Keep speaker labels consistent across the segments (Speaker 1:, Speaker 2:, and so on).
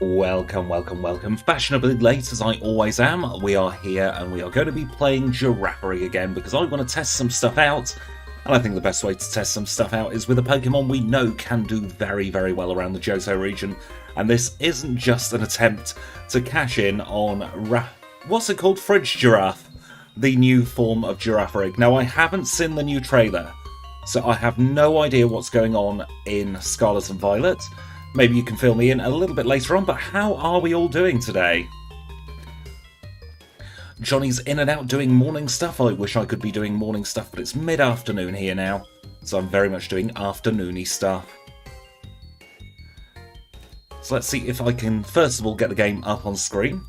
Speaker 1: Welcome. Fashionably late as I always am, we are here and we are going to be playing Girafarig again because I want to test some stuff out. And I think the best way to test some stuff out is with a Pokemon we know can do very well around the Johto region. And this isn't just an attempt to cash in on what's it called? Fridge Giraffe, the new form of Girafarig. Now, I haven't seen the new trailer, so I have no idea what's going on in Scarlet and Violet. Maybe you can fill me in a little bit later on, but how are we all doing today? Johnny's in and out doing morning stuff. I wish I could be doing morning stuff, but it's mid-afternoon here now, so I'm very much doing afternoony stuff. So let's see if I can, first of all, get the game up on screen.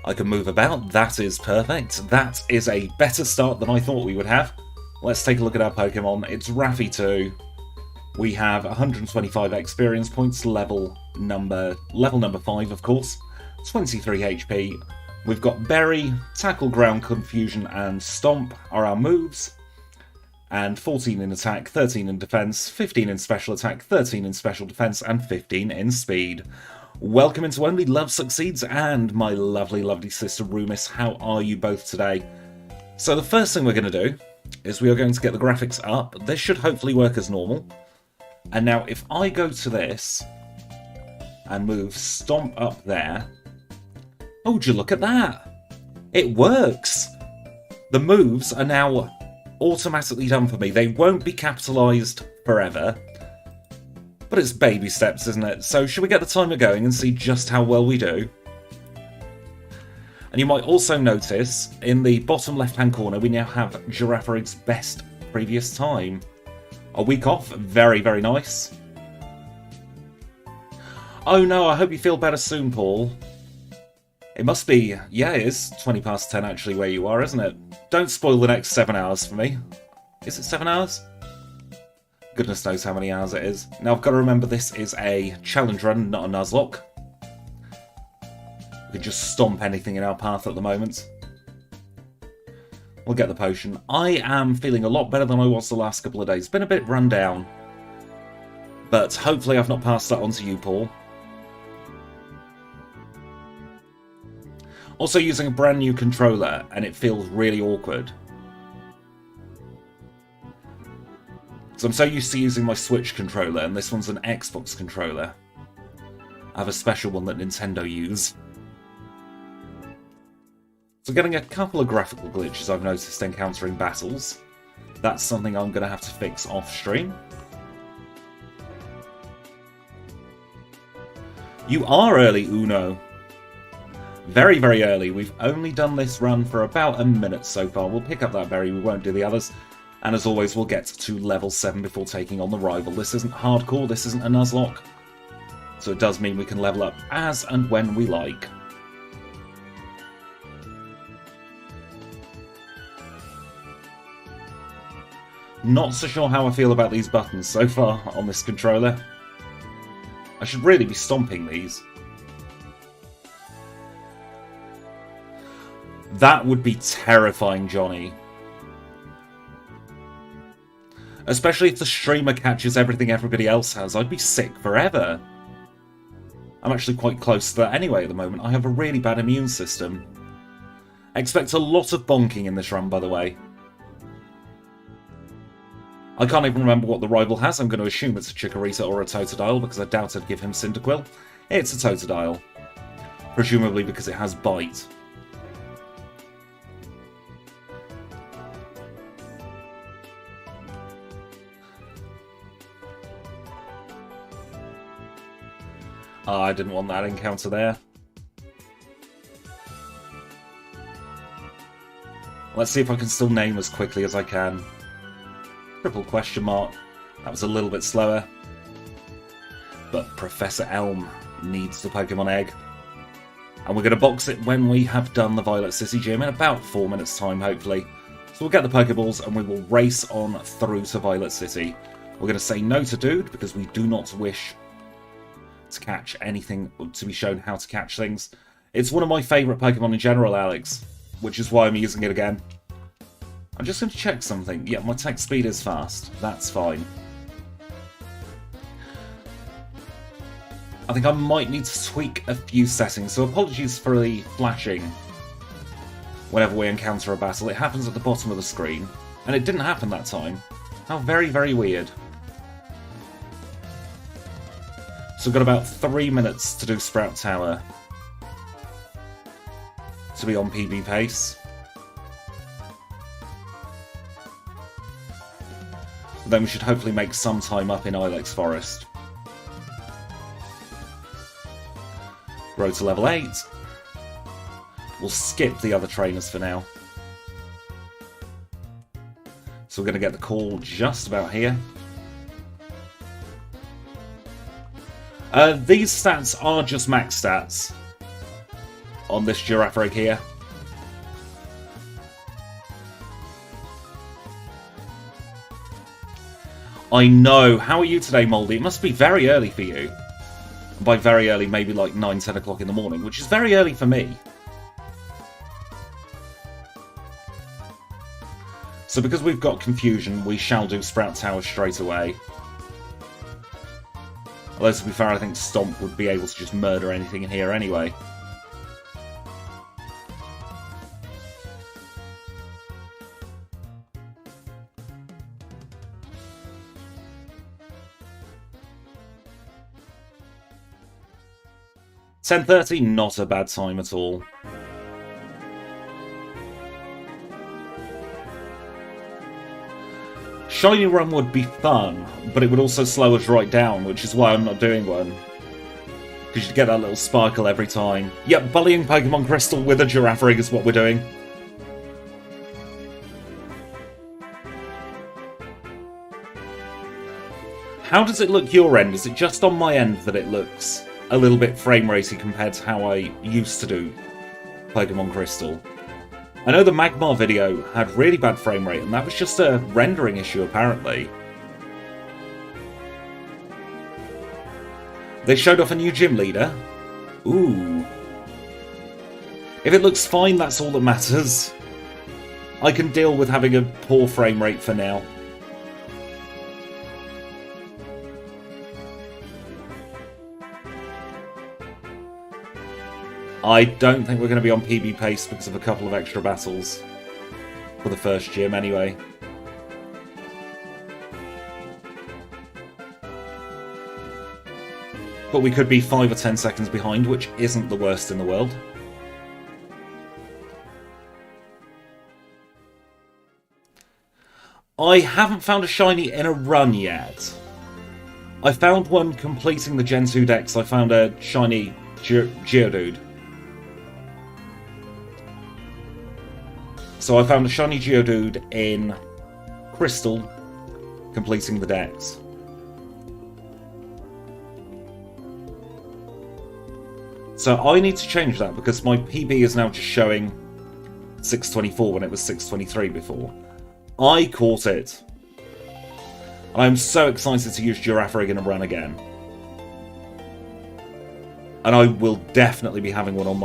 Speaker 1: I can move about. That is perfect. That is a better start than I thought we would have. Let's take a look at our Pokemon. It's Raffi 2. We have 125 experience points, level number 5, of course. 23 HP. We've got Berry, Tackle, Ground, Confusion, and Stomp are our moves. And 14 in attack, 13 in defense, 15 in special attack, 13 in special defense, and 15 in speed. Welcome into Only Love Succeeds, and my lovely sister Rumis. How are you both today? So the first thing we're going to do is we are going to get the graphics up. This should hopefully work as normal. And now if I go to this and move Stomp up there, oh, would you look at that? It works! The moves are now automatically done for me. They won't be capitalised forever, but it's baby steps, isn't it? So should we get the timer going and see just how well we do? And you might also notice in the bottom left-hand corner we now have Girafarig's best previous time. A week off, very nice. Oh no, I hope you feel better soon, Paul. It must be, yeah, it is 20 past 10 actually where you are, isn't it? Don't spoil the next 7 hours for me. Is it 7 hours? Goodness knows how many hours it is. Now I've got to remember this is a challenge run, not a Nuzlocke. We can just stomp anything in our path at the moment. We'll get the potion. I am feeling a lot better than I was the last couple of days. Been a bit run down. But hopefully I've not passed that on to you, Paul. Also using a brand new controller, and it feels really awkward. So I'm so used to using my Switch controller, and this one's an Xbox controller. I have a special one that Nintendo use. So getting a couple of graphical glitches I've noticed encountering battles. That's something I'm going to have to fix off-stream. You are early, Uno. Very early. We've only done this run for about a minute so far. We'll pick up that berry, we won't do the others. And as always, we'll get to level 7 before taking on the rival. This isn't hardcore, this isn't a Nuzlocke. So it does mean we can level up as and when we like. Not so sure how I feel about these buttons so far on this controller. I should really be stomping these. That would be terrifying, Johnny. Especially if the streamer catches everything everybody else has. I'd be sick forever. I'm actually quite close to that anyway at the moment. I have a really bad immune system. Expect a lot of bonking in this run, by the way. I can't even remember what the rival has. I'm going to assume it's a Chikorita or a Totodile because I doubt I'd give him Cyndaquil. It's a Totodile. Presumably because it has Bite. Ah, I didn't want that encounter there. Let's see if I can still name as quickly as I can. Triple question mark. That was a little bit slower. But Professor Elm needs the Pokemon Egg. And we're going to box it when we have done the Violet City Gym in about 4 minutes time, hopefully. So we'll get the Pokeballs and we will race on through to Violet City. We're going to say no to Dude because we do not wish to catch anything, to be shown how to catch things. It's one of my favourite Pokemon in general, Alex, which is why I'm using it again. I'm just going to check something. Yeah, my attack speed is fast. That's fine. I think I might need to tweak a few settings, so apologies for the flashing whenever we encounter a battle. It happens at the bottom of the screen, and it didn't happen that time. How very, very weird. So we've got about 3 minutes to do Sprout Tower to be on PB pace. Then we should hopefully make some time up in Ilex Forest. Grow to level 8. We'll skip the other trainers for now. So we're going to get the call just about here. These stats are just max stats on this Girafarig here. I know. How are you today, Moldy? It must be very early for you. By very early, maybe like 9, 10 o'clock in the morning, which is very early for me. So because we've got confusion, we shall do Sprout Tower straight away. Although, to be fair, I think Stomp would be able to just murder anything in here anyway. $10:30, not a bad time at all. Shiny Run would be fun, but it would also slow us right down, which is why I'm not doing one. Because you'd get that little sparkle every time. Yep, bullying Pokémon Crystal with a Girafarig is what we're doing. How does it look your end? Is it just on my end that it looks a little bit frame ratey compared to how I used to do Pokémon Crystal? I know the Magmar video had really bad frame rate, and that was just a rendering issue, apparently. They showed off a new gym leader. Ooh. If it looks fine, that's all that matters. I can deal with having a poor frame rate for now. I don't think we're going to be on PB pace because of a couple of extra battles for the first gym anyway. But we could be 5 or 10 seconds behind, which isn't the worst in the world. I haven't found a shiny in a run yet. I found one completing the Gen 2 decks. I found a shiny Geodude. So I found a shiny Geodude in Crystal, completing the decks. So I need to change that because my PB is now just showing 624 when it was 623 before. I caught it. And I'm so excited to use Girafarig in a run again. And I will definitely be having one on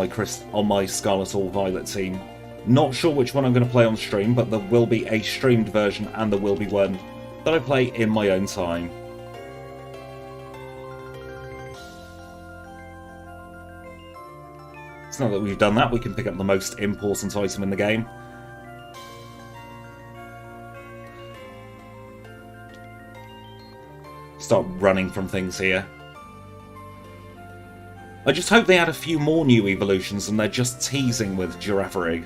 Speaker 1: my Scarlet or Violet team. Not sure which one I'm going to play on stream, but there will be a streamed version and there will be one that I play in my own time. So now that we've done that, we can pick up the most important item in the game. Start running from things here. I just hope they add a few more new evolutions and they're just teasing with Girafarig.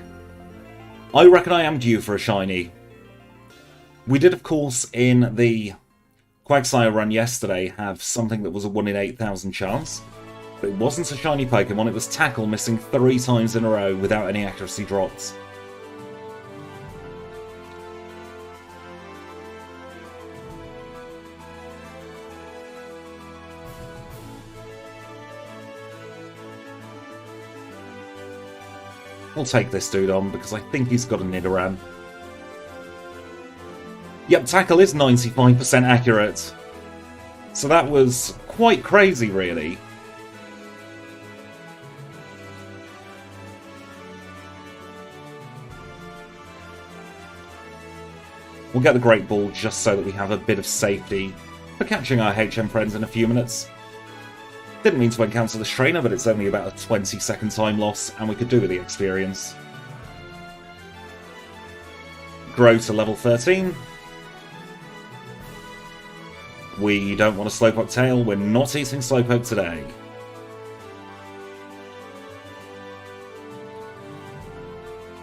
Speaker 1: I reckon I am due for a shiny. We did, of course, in the Quagsire run yesterday, have something that was a 1 in 8,000 chance. But it wasn't a shiny Pokemon, it was Tackle missing 3 times in a row without any accuracy drops. We'll take this dude on because I think he's got a Nidoran. Yep, Tackle is 95% accurate. So that was quite crazy, really. We'll get the Great Ball just so that we have a bit of safety for catching our HM friends in a few minutes. Didn't mean to encounter this trainer, but it's only about a 20-second time loss, and we could do with the experience. Grow to level 13. We don't want a Slowpoke tail. We're not eating Slowpoke today.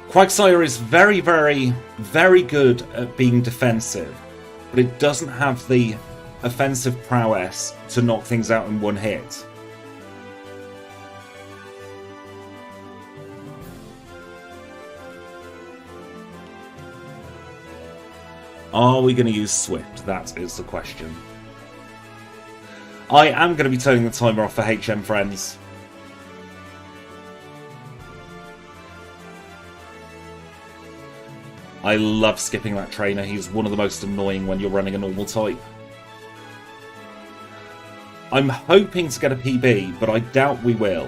Speaker 1: Quagsire is very, very, very good at being defensive, but it doesn't have the offensive prowess to knock things out in one hit. Are we going to use Swift? That is the question. I am going to be turning the timer off for HM friends. I love skipping that trainer. He's one of the most annoying when you're running a normal type. I'm hoping to get a PB, but I doubt we will.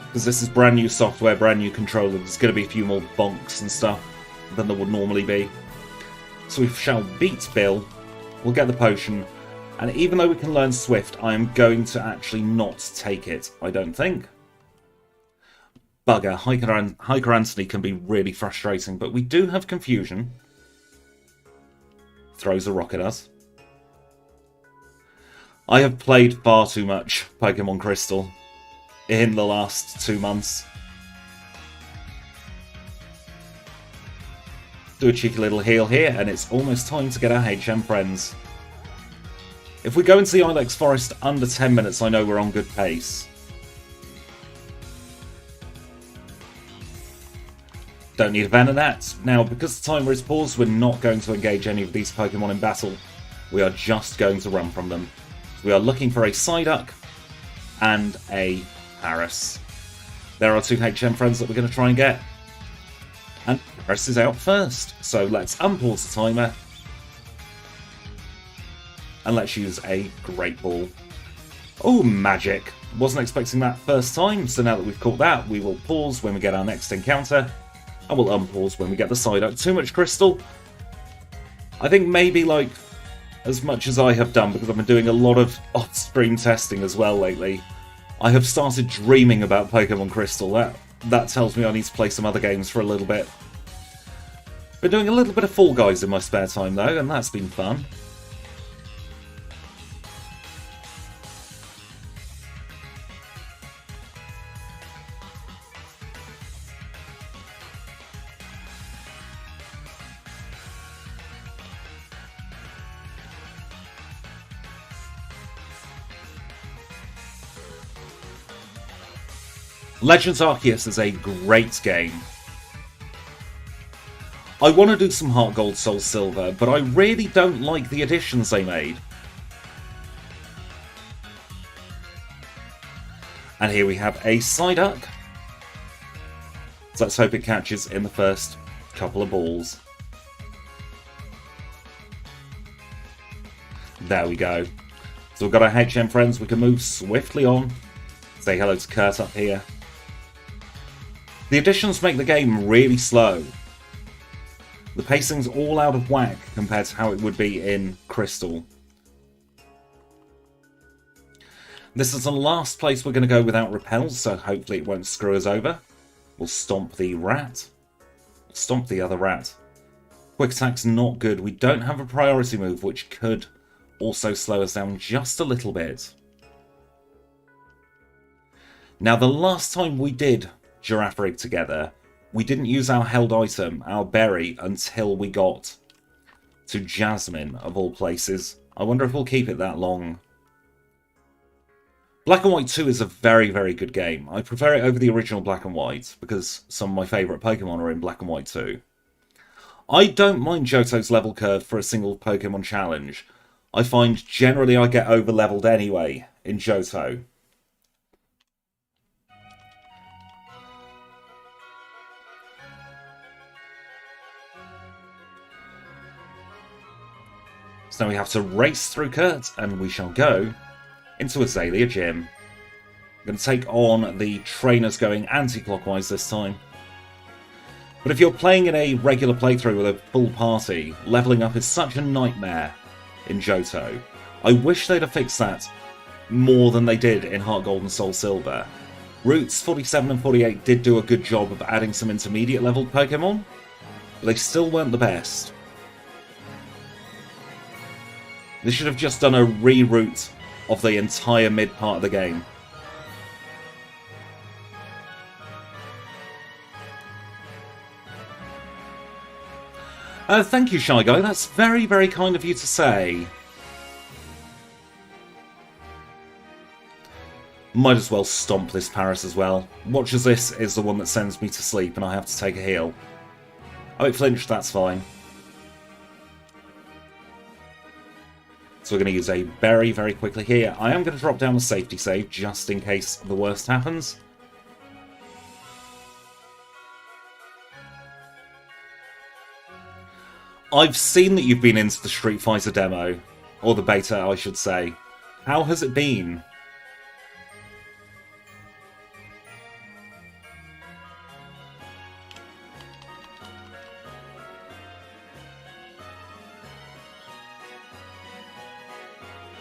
Speaker 1: Because this is brand new software, brand new controller. There's going to be a few more bonks and stuff than there would normally be. So we shall beat Bill. We'll get the potion. And even though we can learn Swift, I am going to actually not take it, I don't think. Bugger, Hiker Anthony can be really frustrating, but we do have Confusion. Throws a rock at us. I have played far too much Pokémon Crystal in the last 2 months. Do a cheeky little heal here, and it's almost time to get our HM friends. If we go into the Ilex Forest under 10 minutes, I know we're on good pace. Don't need a Venonat. Now, because the timer is paused, we're not going to engage any of these Pokemon in battle. We are just going to run from them. We are looking for a Psyduck and a Paras. There are 2 HM friends that we're going to try and get. And Paras is out first. So let's unpause the timer. And let's use a Great Ball. Oh, magic. Wasn't expecting that first time, so now that we've caught that, we will pause when we get our next encounter. And we'll unpause when we get the Psyduck. Too much Crystal? I think maybe, like, as much as I have done, because I've been doing a lot of off-stream testing as well lately, I have started dreaming about Pokémon Crystal. That tells me I need to play some other games for a little bit. Been doing a little bit of Fall Guys in my spare time, though, and that's been fun. Legends Arceus is a great game. I want to do some Heart Gold, Soul Silver, but I really don't like the additions they made. And here we have a Psyduck. So let's hope it catches in the first couple of balls. There we go. So we've got our HM friends. We can move swiftly on. Say hello to Kurt up here. The additions make the game really slow. The pacing's all out of whack compared to how it would be in Crystal. This is the last place we're going to go without Repel, so hopefully it won't screw us over. We'll stomp the rat. Stomp the other rat. Quick Attack's not good. We don't have a priority move, which could also slow us down just a little bit. Now, the last time we did Girafarig together, we didn't use our held item, our berry, until we got to Jasmine, of all places. I wonder if we'll keep it that long. Black and White 2 is a very, very good game. I prefer it over the original Black and White, because some of my favourite Pokemon are in Black and White 2. I don't mind Johto's level curve for a single Pokemon challenge. I find generally I get over-leveled anyway in Johto. So now we have to race through Kurt, and we shall go into Azalea Gym. I'm going to take on the trainers going anti-clockwise this time. But if you're playing in a regular playthrough with a full party, leveling up is such a nightmare in Johto. I wish they'd have fixed that more than they did in Heart Gold and Soul Silver. Routes 47 and 48 did do a good job of adding some intermediate level Pokemon, but they still weren't the best. They should have just done a reroute of the entire mid part of the game. Thank you, Shy Guy. That's very, very kind of you to say. Might as well stomp this Paris as well. Watch as this is the one that sends me to sleep and I have to take a heal. Oh, it flinched, that's fine. So we're going to use a berry very quickly here. I am going to drop down the safety save just in case the worst happens. I've seen that you've been into the Street Fighter demo, or the beta I should say. How has it been?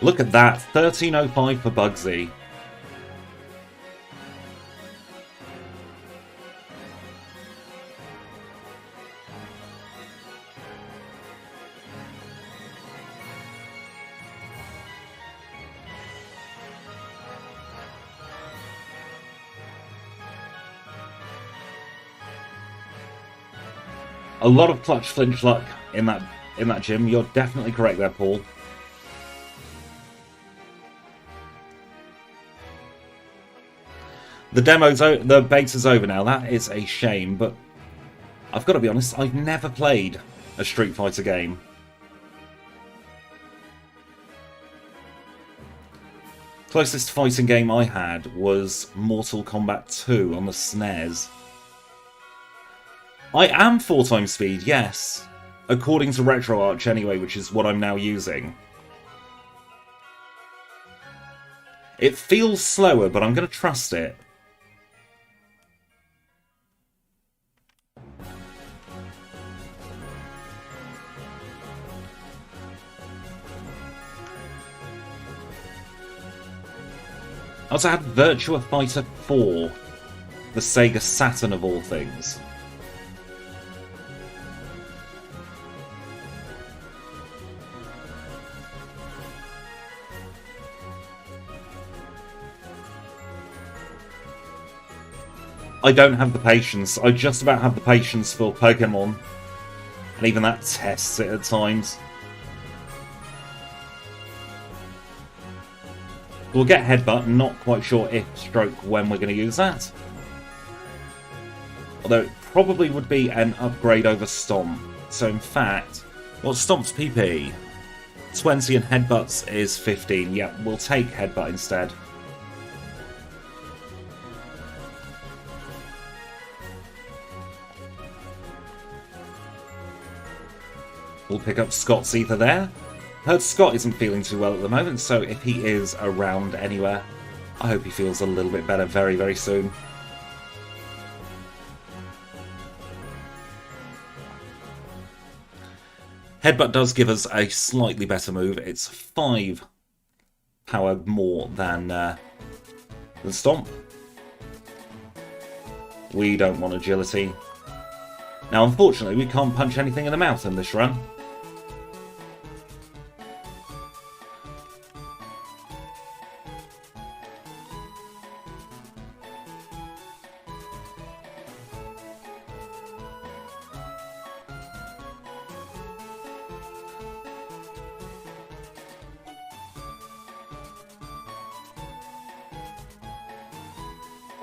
Speaker 1: Look at that, 1305 for Bugsy. A lot of clutch flinch luck in that gym. You're definitely correct there, Paul. The beta's over now. That is a shame, but I've got to be honest, I've never played a Street Fighter game. Closest fighting game I had was Mortal Kombat 2 on the SNES. I am 4x speed, yes. According to RetroArch anyway, which is what I'm now using. It feels slower, but I'm going to trust it. I also had Virtua Fighter 4, the Sega Saturn of all things. I don't have the patience. I just about have the patience for Pokemon. And even that tests it at times. We'll get Headbutt, not quite sure if stroke when we're going to use that. Although it probably would be an upgrade over Stomp. So in fact, well, Stomp's PP 20 and Headbutt's is 15. Yeah, we'll take Headbutt instead. We'll pick up Scott's Ether there. Heard Scott isn't feeling too well at the moment, so if he is around anywhere, I hope he feels a little bit better very, very soon. Headbutt does give us a slightly better move. It's 5 power more than Stomp. We don't want Agility. Now, unfortunately, we can't punch anything in the mouth in this run.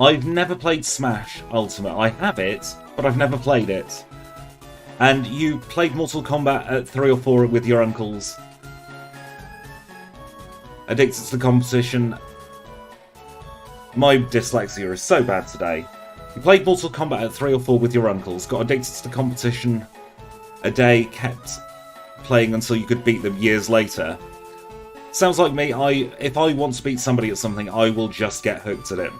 Speaker 1: I've never played Smash Ultimate. I have it, but I've never played it. And you played Mortal Kombat at 3 or 4 with your uncles. Addicted to the competition. My dyslexia is so bad today. You played Mortal Kombat at 3 or 4 with your uncles, got addicted to the competition a day, kept playing until you could beat them years later. Sounds like me. If I want to beat somebody at something, I will just get hooked at it.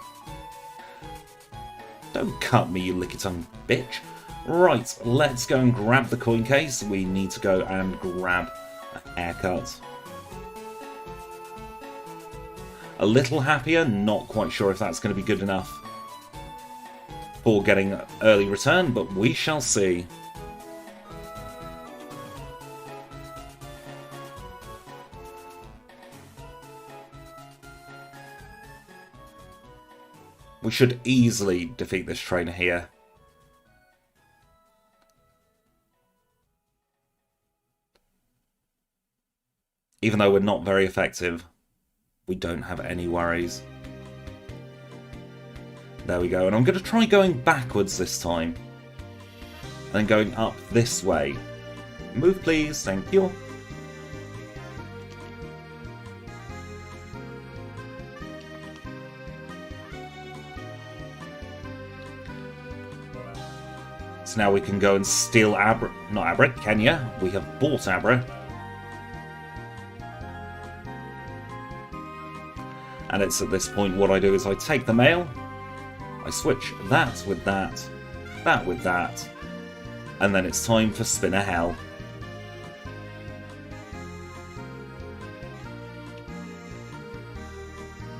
Speaker 1: Don't cut me, you licky-tongue bitch. Right, let's go and grab the coin case. We need to go and grab a haircut. A little happier, not quite sure if that's going to be good enough for getting early return, but we shall see. We should easily defeat this trainer here. Even though we're not very effective, we don't have any worries. There we go, and I'm going to try going backwards this time. And then going up this way. Move please, thank you. So now we can go and steal Kenya. We have bought Abra. And it's at this point what I do is I take the mail, I switch that with that, that with that, and then it's time for Spinner Hell.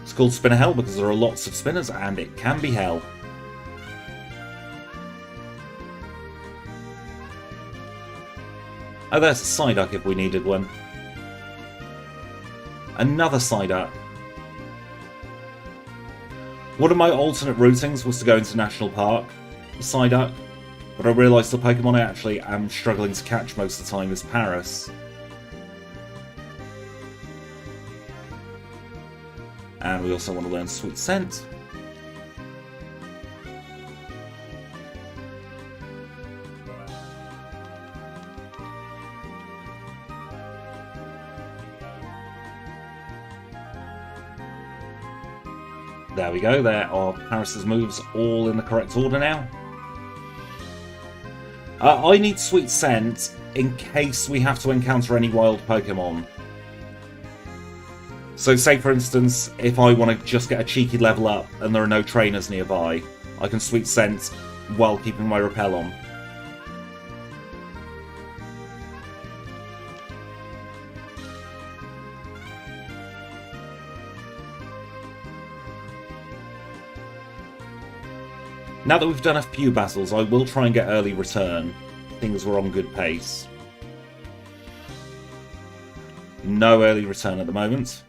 Speaker 1: It's called Spinner Hell because there are lots of spinners and it can be hell. Oh, there's a Psyduck if we needed one. Another Psyduck. One of my alternate routings was to go into National Park, Psyduck, but I realised the Pokemon I actually am struggling to catch most of the time is Paris. And we also want to learn Sweet Scent. There we go, there are Paris's moves all in the correct order now. I need Sweet Scent in case we have to encounter any wild Pokemon. So say for instance, if I want to just get a cheeky level up and there are no trainers nearby, I can Sweet Scent while keeping my Repel on. Now that we've done a few battles, I will try and get early return. Things were on good pace. No early return at the moment.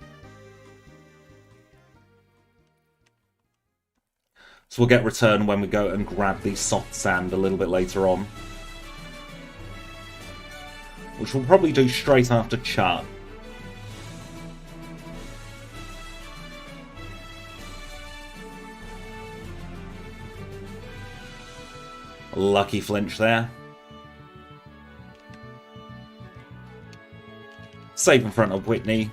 Speaker 1: So we'll get return when we go and grab the soft sand a little bit later on. Which we'll probably do straight after Chart. Lucky flinch there. Save in front of Whitney.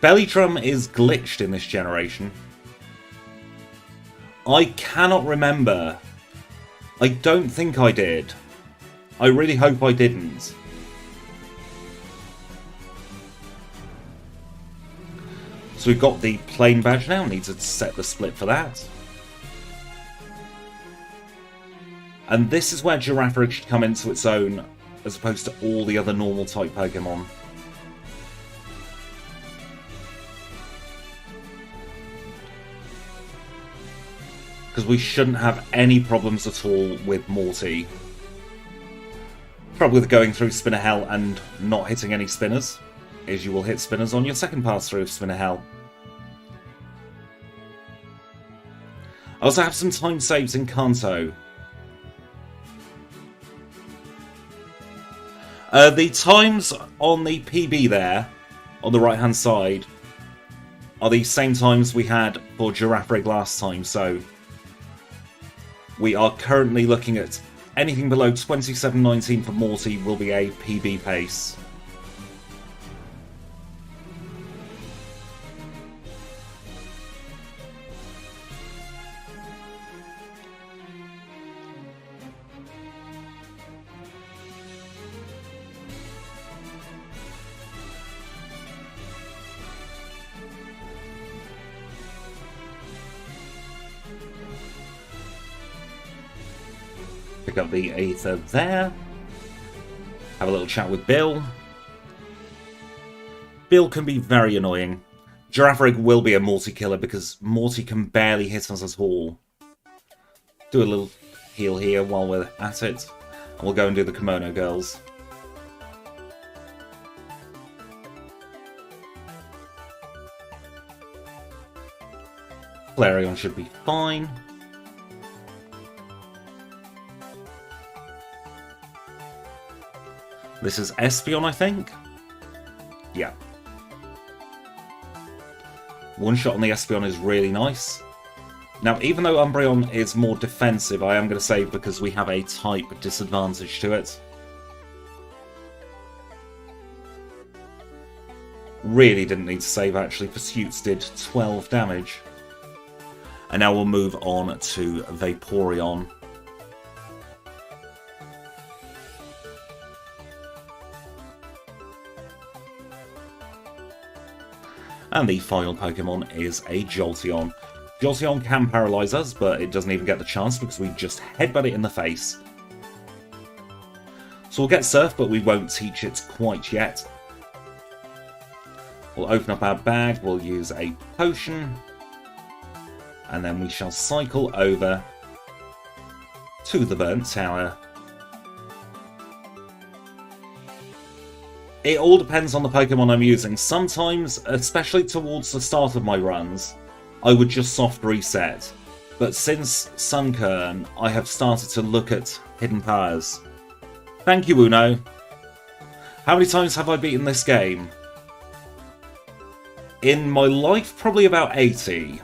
Speaker 1: Bellytrum is glitched in this generation. I cannot remember. I don't think I did. I really hope I didn't. So we've got the plain badge now, need to set the split for that. And this is where Girafarig should come into its own, as opposed to all the other normal type Pokemon. Because we shouldn't have any problems at all with Morty. Trouble with going through Spinner Hell and not hitting any spinners is you will hit spinners on your second pass through of Spinner Hell. I also have some time saves in Kanto. The times on the PB there, on the right hand side, are the same times we had for Girafarig last time, so we are currently looking at anything below 27:19 for Morty will be a PB pace. Pick up the Aether there. Have a little chat with Bill. Bill can be very annoying. Girafarig will be a Morty killer because Morty can barely hit us at all. Do a little heal here while we're at it. And we'll go and do the Kimono Girls. Flareon should be fine. This is Espeon, I think? Yeah. One shot on the Espeon is really nice. Now, even though Umbreon is more defensive, I am going to say because we have a type disadvantage to it. Really didn't need to save, actually. Pursuits did 12 damage. And now we'll move on to Vaporeon. And the final Pokemon is a Jolteon. Jolteon can paralyze us, but it doesn't even get the chance because we just headbutt it in the face. So we'll get Surf, but we won't teach it quite yet. We'll open up our bag, we'll use a potion. And then we shall cycle over to the Burnt Tower. It all depends on the Pokemon I'm using. Sometimes, especially towards the start of my runs, I would just soft reset. But since Sunkern, I have started to look at hidden powers. Thank you, Uno. How many times have I beaten this game? In my life, probably about 80.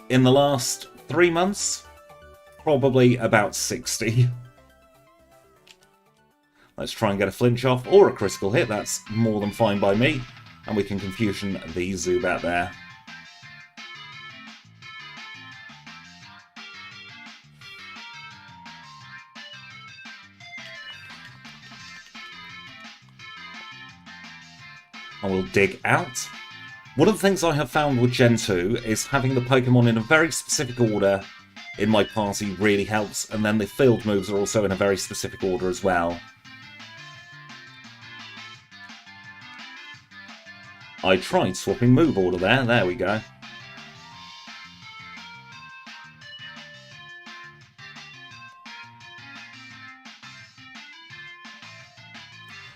Speaker 1: In the last 3 months, probably about 60. Let's try and get a flinch off, or a critical hit, that's more than fine by me. And we can Confusion the Zubat there. And we'll dig out. One of the things I have found with Gen 2 is having the Pokemon in a very specific order in my party really helps, and then the field moves are also in a very specific order as well. I tried swapping move order there we go.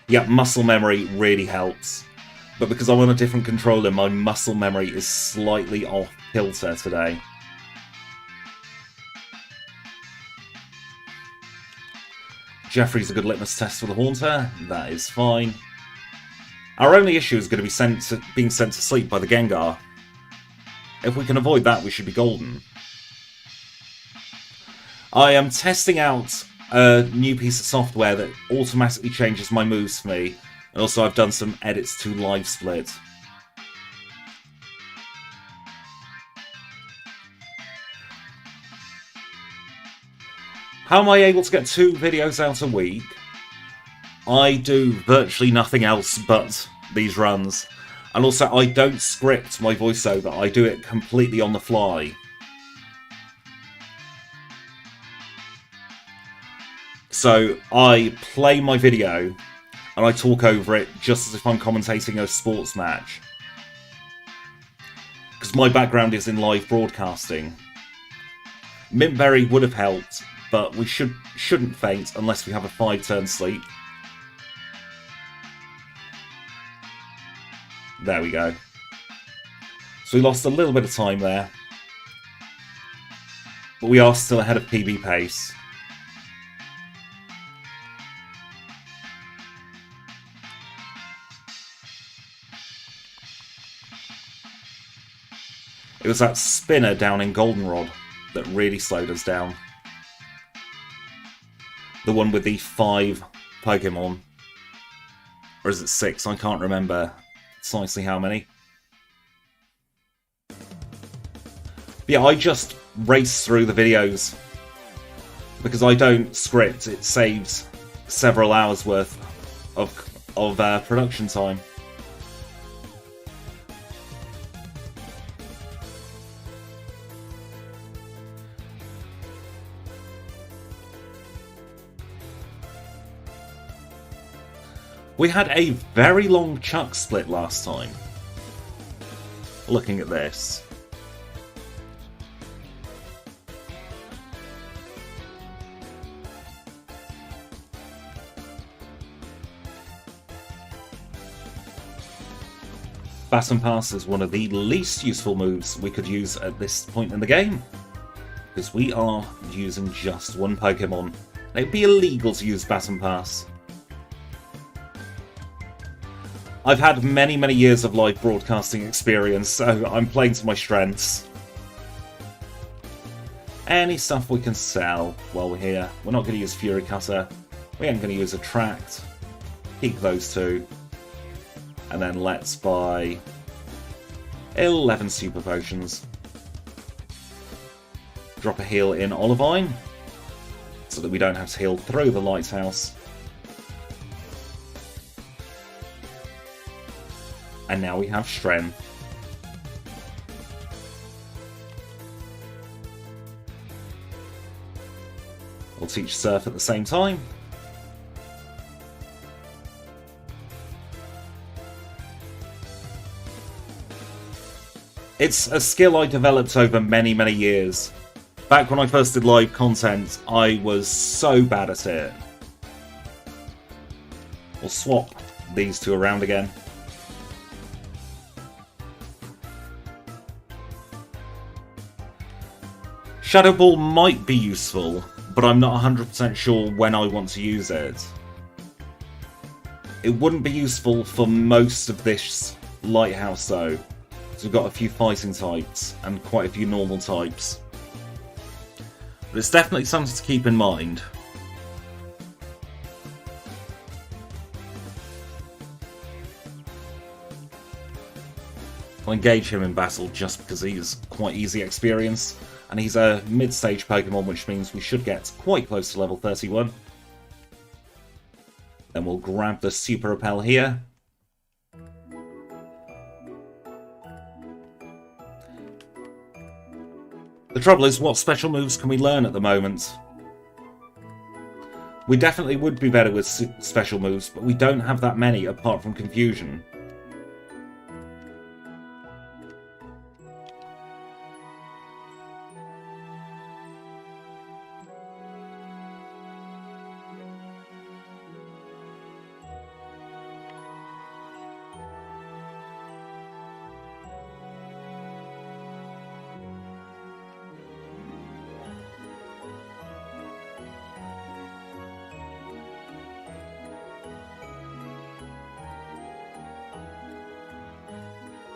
Speaker 1: Yeah, muscle memory really helps. But because I'm on a different controller, my muscle memory is slightly off kilter today. Jeffrey's a good litmus test for the Haunter. That is fine. Our only issue is going to be being sent to sleep by the Gengar. If we can avoid that, we should be golden. I am testing out a new piece of software that automatically changes my moves for me. And also I've done some edits to Live Split. How am I able to get 2 videos out a week? I do virtually nothing else but these runs. And also I don't script my voiceover, I do it completely on the fly. So I play my video and I talk over it just as if I'm commentating a sports match. Because my background is in live broadcasting. Mintberry would have helped, but we shouldn't faint unless we have a 5-turn sleep. There we go. So we lost a little bit of time there. But we are still ahead of PB pace. It was that spinner down in Goldenrod that really slowed us down. The one with the 5 Pokemon. Or is it 6? I can't remember precisely how many. But yeah, I just race through the videos. Because I don't script, it saves several hours worth of production time. We had a very long chuck split last time. Looking at this. Baton Pass is one of the least useful moves we could use at this point in the game, because we are using just one Pokemon. It would be illegal to use Baton Pass. I've had many, many years of live broadcasting experience, so I'm playing to my strengths. Any stuff we can sell while we're here. We're not going to use Fury Cutter. We ain't going to use Attract. Keep those two. And then let's buy 11 Super Potions. Drop a heal in Olivine, so that we don't have to heal through the Lighthouse. And now we have Strength. We'll teach Surf at the same time. It's a skill I developed over many, many years. Back when I first did live content, I was so bad at it. We'll swap these two around again. Shadow Ball might be useful, but I'm not 100% sure when I want to use it. It wouldn't be useful for most of this Lighthouse though. So we've got a few fighting types and quite a few normal types. But it's definitely something to keep in mind. I'll engage him in battle just because he's quite easy experience. And he's a mid-stage Pokemon, which means we should get quite close to level 31. Then we'll grab the Super Repel here. The trouble is, what special moves can we learn at the moment? We definitely would be better with special moves, but we don't have that many apart from Confusion.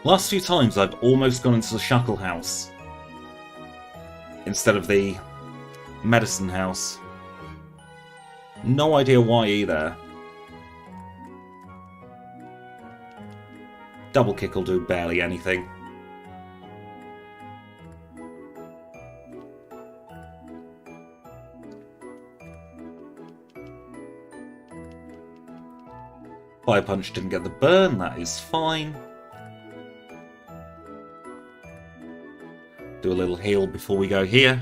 Speaker 1: Last few times I've almost gone into the Shuckle House instead of the Medicine House. No idea why either. Double Kick will do barely anything. Fire Punch didn't get the burn, that is fine. Do a little heal before we go here.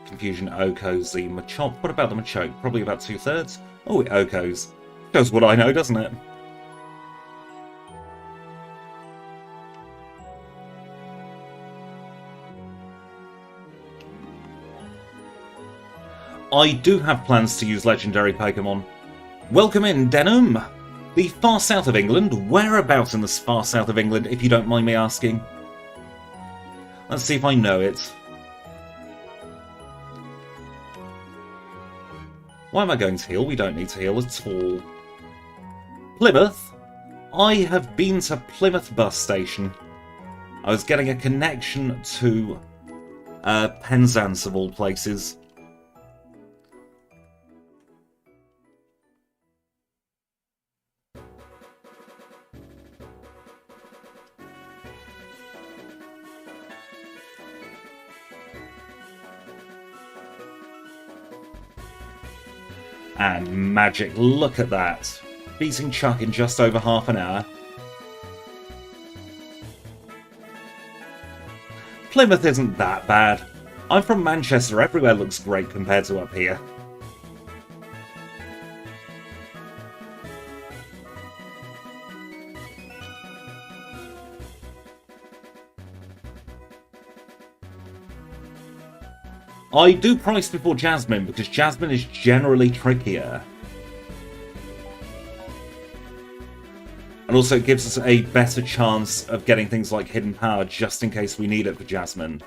Speaker 1: Confusion Okos the Machop. What about the Machoke? Probably about 2/3. Oh, it Okos. Shows what I know, doesn't it? I do have plans to use legendary Pokemon. Welcome in, Denham! The far south of England. Whereabouts in the far south of England, if you don't mind me asking? Let's see if I know it. Why am I going to heal? We don't need to heal at all. Plymouth? I have been to Plymouth bus station. I was getting a connection to Penzance of all places. And magic, look at that. Beating Chuck in just over half an hour. Plymouth isn't that bad. I'm from Manchester, everywhere looks great compared to up here. I do price before Jasmine, because Jasmine is generally trickier. And also it gives us a better chance of getting things like Hidden Power, just in case we need it for Jasmine.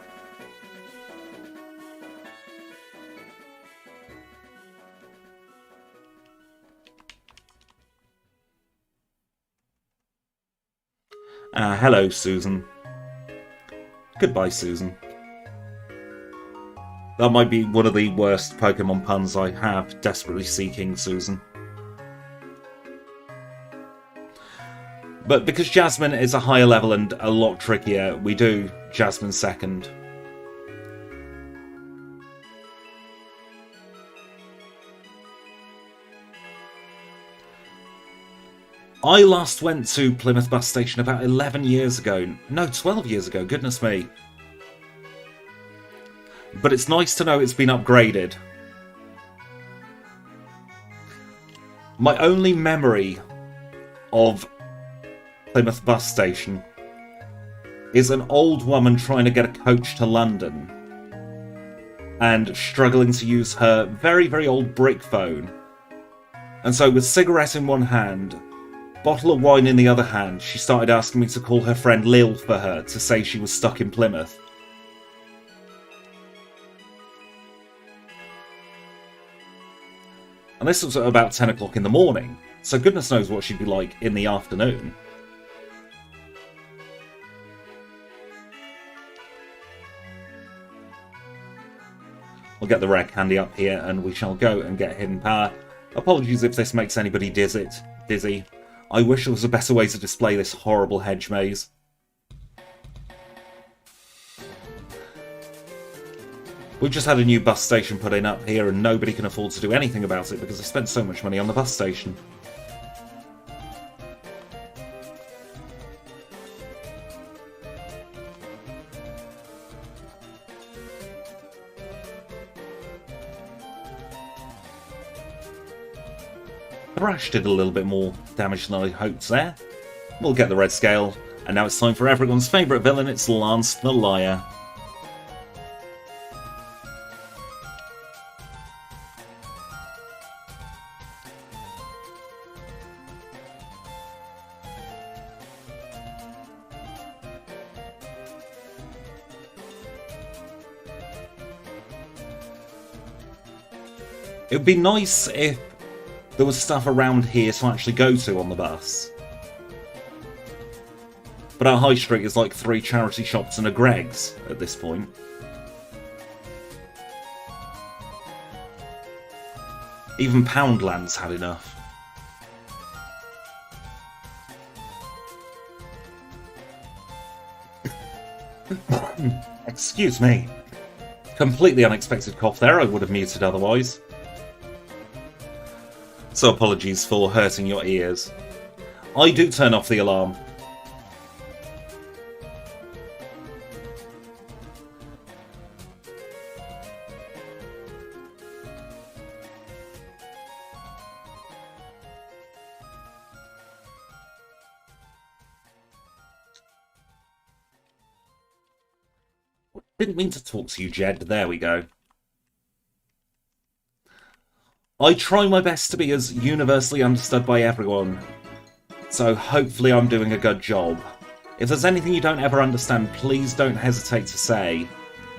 Speaker 1: Hello, Susan. Goodbye, Susan. That might be one of the worst Pokemon puns I have, desperately seeking Susan. But because Jasmine is a higher level and a lot trickier, we do Jasmine second. I last went to Plymouth bus station about 11 years ago. No, 12 years ago, goodness me. But it's nice to know it's been upgraded. My only memory of Plymouth bus station is an old woman trying to get a coach to London and struggling to use her very, very old brick phone. And so with cigarette in one hand, bottle of wine in the other hand, she started asking me to call her friend Lil for her to say she was stuck in Plymouth. And this was at about 10 o'clock in the morning, so goodness knows what she'd be like in the afternoon. We'll get the rare candy up here and we shall go and get Hidden Power. Apologies if this makes anybody dizzy. I wish there was a better way to display this horrible hedge maze. We've just had a new bus station put in up here and nobody can afford to do anything about it because I spent so much money on the bus station. Thrash did a little bit more damage than I hoped there. We'll get the red scale, and now it's time for everyone's favourite villain, it's Lance the Liar. It would be nice if there was stuff around here to actually go to on the bus. But our high street is like 3 charity shops and a Greggs at this point. Even Poundland's had enough. Excuse me. Completely unexpected cough there, I would have muted otherwise. So apologies for hurting your ears. I do turn off the alarm. Didn't mean to talk to you, Jed. There we go. I try my best to be as universally understood by everyone, so hopefully I'm doing a good job. If there's anything you don't ever understand, please don't hesitate to say.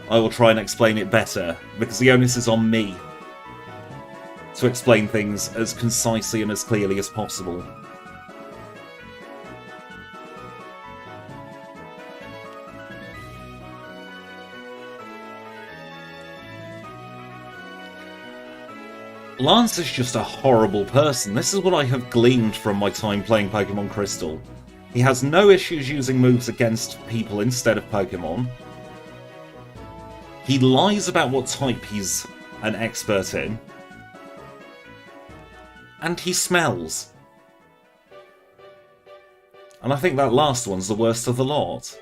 Speaker 1: I will try and explain it better, because the onus is on me to explain things as concisely and as clearly as possible. Lance is just a horrible person. This is what I have gleaned from my time playing Pokémon Crystal. He has no issues using moves against people instead of Pokémon. He lies about what type he's an expert in. And he smells. And I think that last one's the worst of the lot.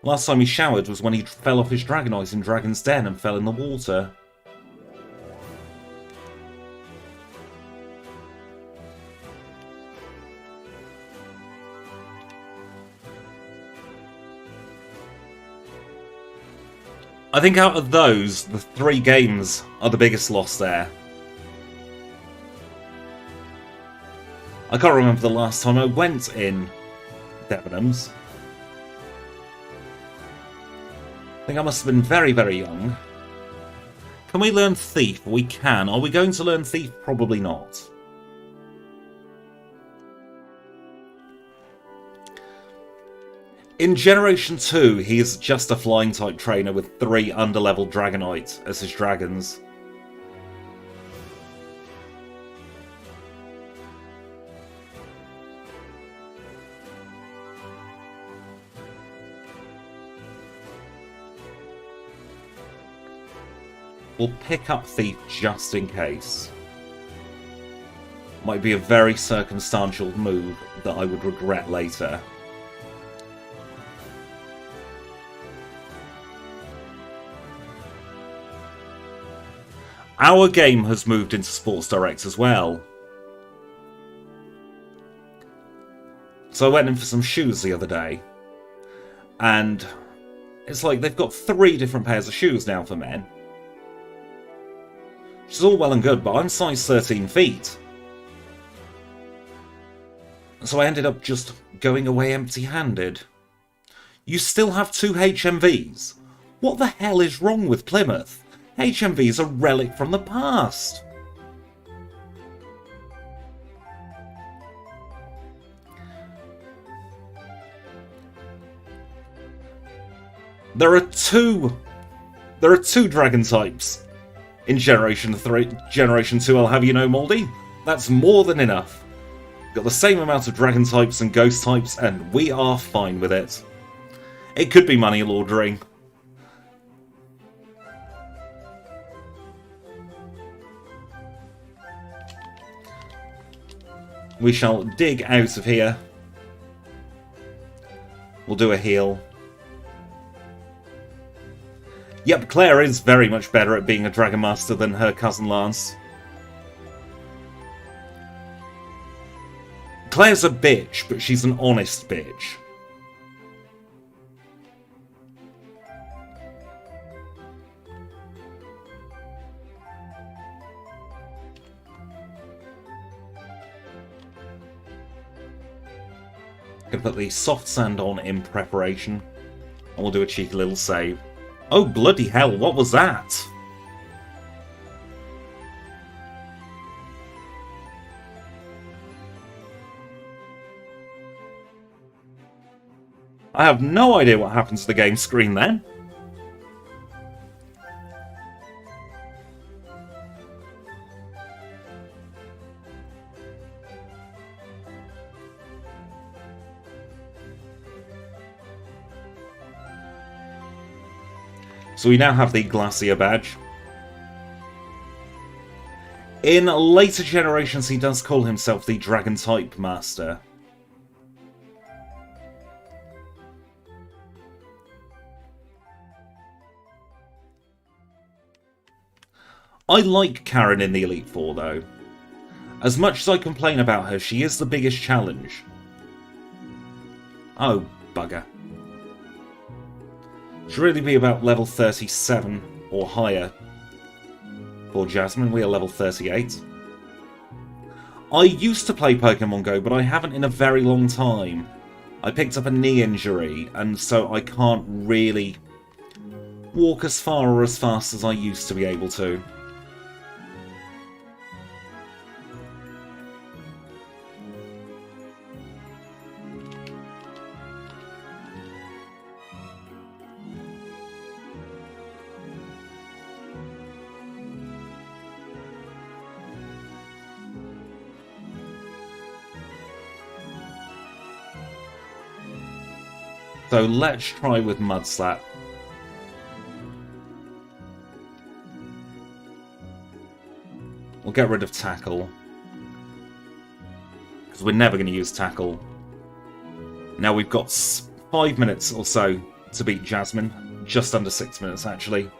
Speaker 1: Last time he showered was when he fell off his Dragonite in Dragon's Den and fell in the water. I think out of those, the 3 games are the biggest loss there. I can't remember the last time I went in Debenhams. I think I must have been very, very young. Can we learn Thief? We can. Are we going to learn Thief? Probably not. In Generation 2, he is just a flying-type trainer with 3 underleveled Dragonite as his dragons. We'll pick up Thief just in case. Might be a very circumstantial move that I would regret later. Our game has moved into Sports Direct as well. So I went in for some shoes the other day. And it's like they've got 3 different pairs of shoes now for men. Which is all well and good, but I'm size 13 feet. So I ended up just going away empty-handed. You still have 2 HMVs? What the hell is wrong with Plymouth? HMV's a relic from the past. There are two dragon types in Generation 3. Generation 2, I'll have you know, Moldy. That's more than enough. Got the same amount of dragon types and ghost types, and we are fine with it. It could be money laundering. We shall dig out of here. We'll do a heal. Yep, Claire is very much better at being a Dragon Master than her cousin Lance. Claire's a bitch, but she's an honest bitch. Gonna put the soft sand on in preparation, and we'll do a cheeky little save. Oh bloody hell, what was that? I have no idea what happened to the game screen then. So we now have the Glacier badge. In later generations, he does call himself the Dragon-type Master. I like Karen in the Elite Four, though. As much as I complain about her, she is the biggest challenge. Oh, bugger. Should really be about level 37 or higher. For Jasmine, we are level 38. I used to play Pokemon Go, but I haven't in a very long time. I picked up a knee injury, and so I can't really walk as far or as fast as I used to be able to. So let's try with Mudslap. We'll get rid of Tackle, because we're never going to use Tackle. Now we've got 5 minutes or so to beat Jasmine. Just under 6 minutes, actually.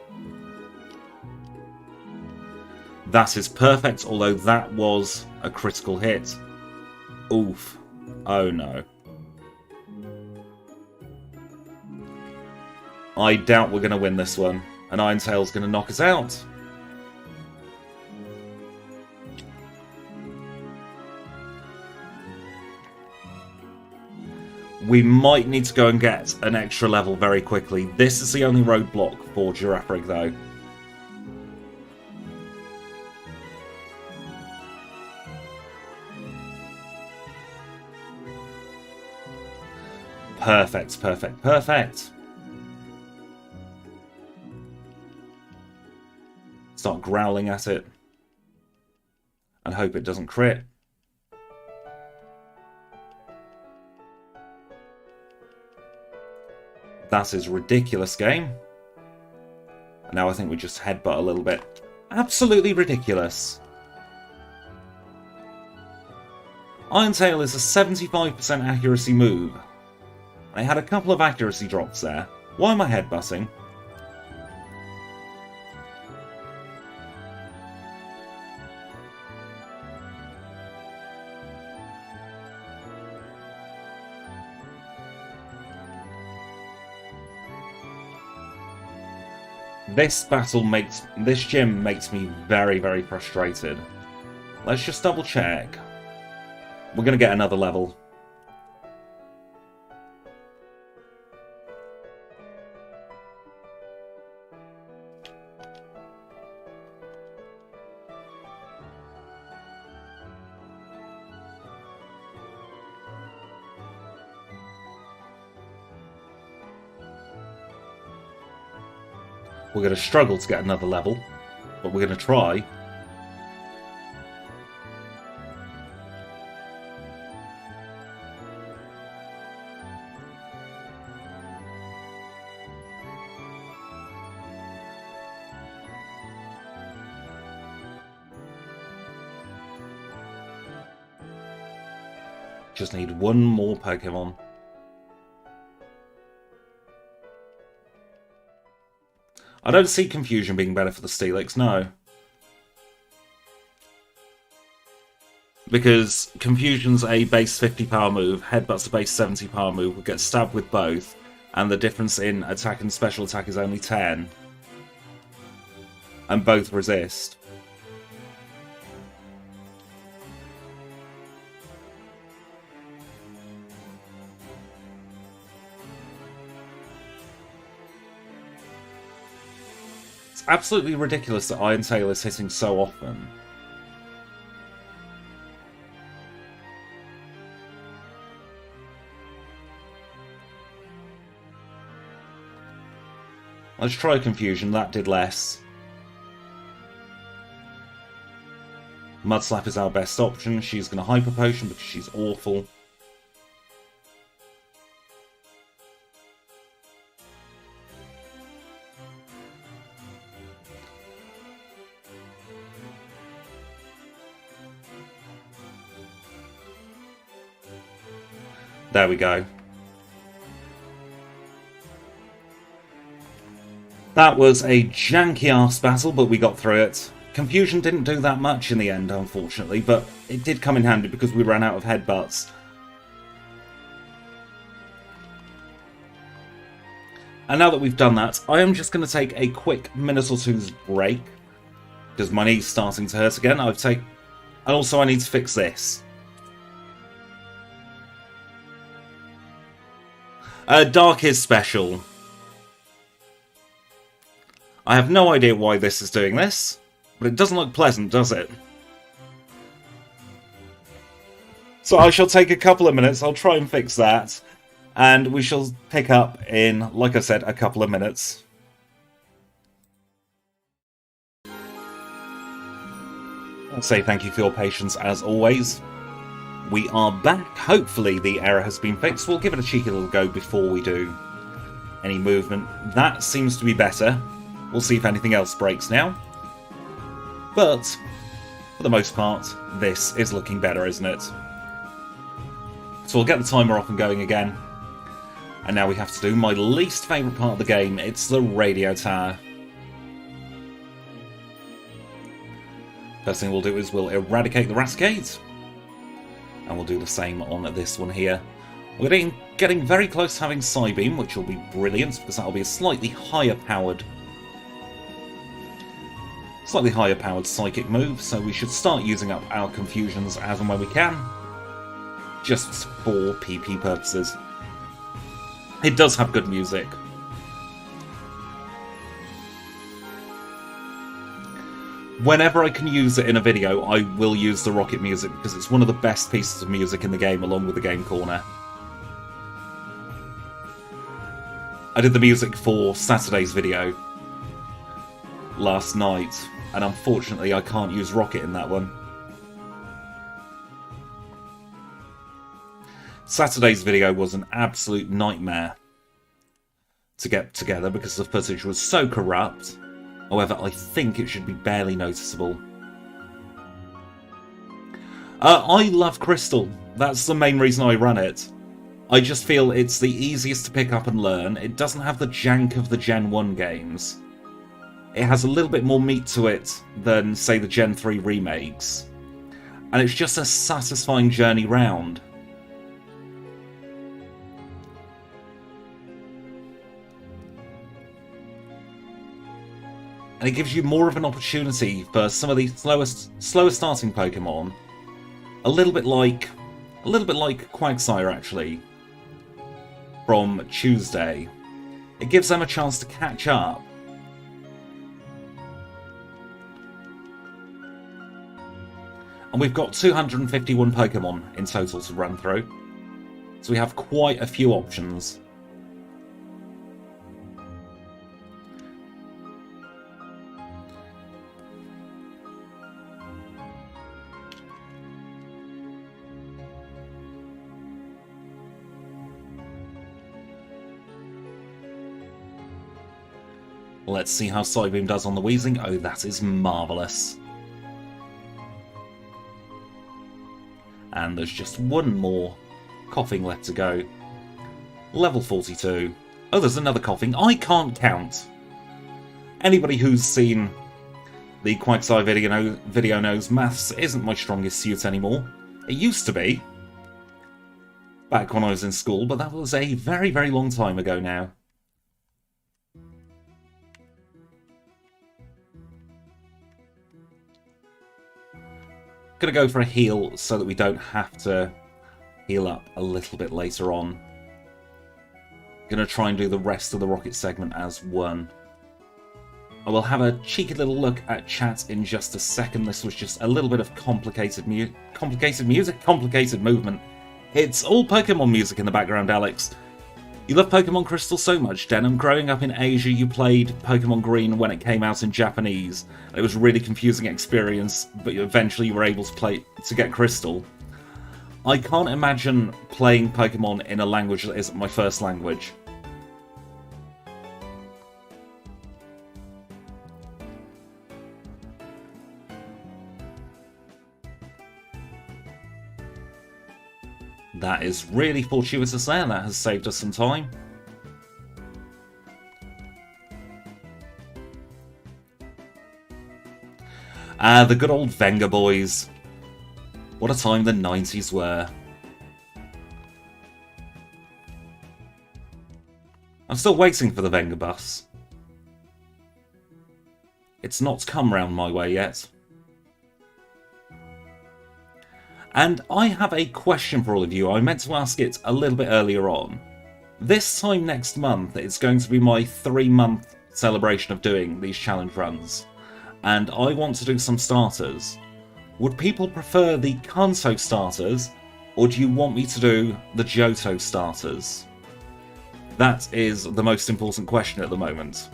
Speaker 1: That is perfect, although that was a critical hit. Oof. Oh no. I doubt we're going to win this one. And Iron Tail's going to knock us out. We might need to go and get an extra level very quickly. This is the only roadblock for Girafarig, though. Perfect, perfect, perfect. Start growling at it. And hope it doesn't crit. That is ridiculous, game. And now I think we just headbutt a little bit. Absolutely ridiculous. Iron Tail is a 75% accuracy move. I had a couple of accuracy drops there. Why am I headbutting? This gym makes me very, very frustrated. Let's just double check. We're going to get another level. We're going to struggle to get another level, but we're going to try. Just need one more Pokemon. I don't see Confusion being better for the Steelix, no. Because Confusion's a base 50 power move, Headbutt's a base 70 power move, we'll get stabbed with both, and the difference in attack and special attack is only 10. And both resist. Absolutely ridiculous that Iron Tail is hitting so often. Let's try Confusion, that did less. Mud Slap is our best option. She's going to Hyper Potion because she's awful. There we go. That was a janky-ass battle, but we got through it. Confusion didn't do that much in the end, unfortunately, but it did come in handy because we ran out of headbutts. And now that we've done that, I am just going to take a quick minute or two's break, because my knee's starting to hurt again. And also I need to fix this. Dark is special. I have no idea why this is doing this, but it doesn't look pleasant, does it? So I shall take a couple of minutes, I'll try and fix that, and we shall pick up in, like I said, a couple of minutes. I'll say thank you for your patience as always. We are back. Hopefully the error has been fixed. We'll give it a cheeky little go before we do any movement. That seems to be better. We'll see if anything else breaks now. But, for the most part, this is looking better, isn't it? So we'll get the timer off and going again. And now we have to do my least favourite part of the game. It's the radio tower. First thing we'll do is we'll eradicate the Raticate. And we'll do the same on this one here. We're getting very close to having Psybeam, which will be brilliant, because that'll be a slightly higher powered psychic move, so we should start using up our confusions as and when we can, just for PP purposes. It does have good music. Whenever I can use it in a video, I will use the rocket music, because it's one of the best pieces of music in the game, along with the game corner. I did the music for Saturday's video last night, and unfortunately I can't use Rocket in that one. Saturday's video was an absolute nightmare to get together because the footage was so corrupt. However, I think it should be barely noticeable. I love Crystal. That's the main reason I run it. I just feel it's the easiest to pick up and learn. It doesn't have the jank of the Gen 1 games. It has a little bit more meat to it than, say, the Gen 3 remakes. And it's just a satisfying journey round. And it gives you more of an opportunity for some of these slower starting Pokemon. A little bit like Quagsire, actually, from Tuesday. It gives them a chance to catch up. And we've got 251 Pokemon in total to run through. So we have quite a few options. Let's see how Psybeam does on the Weezing. Oh, that is marvellous. And there's just one more coughing left to go. Level 42. Oh, there's another coughing. I can't count. Anybody who's seen the Quagsire video knows maths isn't my strongest suit anymore. It used to be, back when I was in school, but that was a very, very long time ago now. Gonna go for a heal so that we don't have to heal up a little bit later on. Gonna try and do the rest of the Rocket segment as one. I will have a cheeky little look at chat in just a second. This was just a little bit of complicated music, complicated movement. It's all Pokemon music in the background, Alex. You love Pokemon Crystal so much, Denim. Growing up in Asia, you played Pokemon Green when it came out in Japanese. It was a really confusing experience, but eventually you were able to get Crystal. I can't imagine playing Pokemon in a language that isn't my first language. That is really fortuitous there. That has saved us some time. The good old Venga boys. What a time the 90s were. I'm still waiting for the Venga bus. It's not come round my way yet. And I have a question for all of you. I meant to ask it a little bit earlier on. This time next month, it's going to be my 3-month celebration of doing these challenge runs. And I want to do some starters. Would people prefer the Kanto starters, or do you want me to do the Johto starters? That is the most important question at the moment.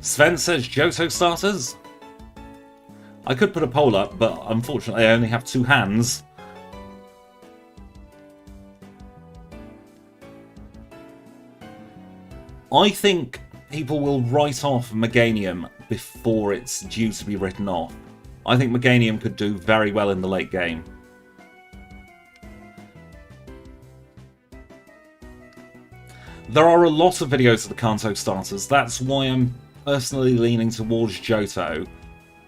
Speaker 1: Sven says Johto starters. I could put a poll up, but unfortunately I only have 2 hands. I think people will write off Meganium before it's due to be written off. I think Meganium could do very well in the late game. There are a lot of videos of the Kanto starters, that's why I'm personally leaning towards Johto.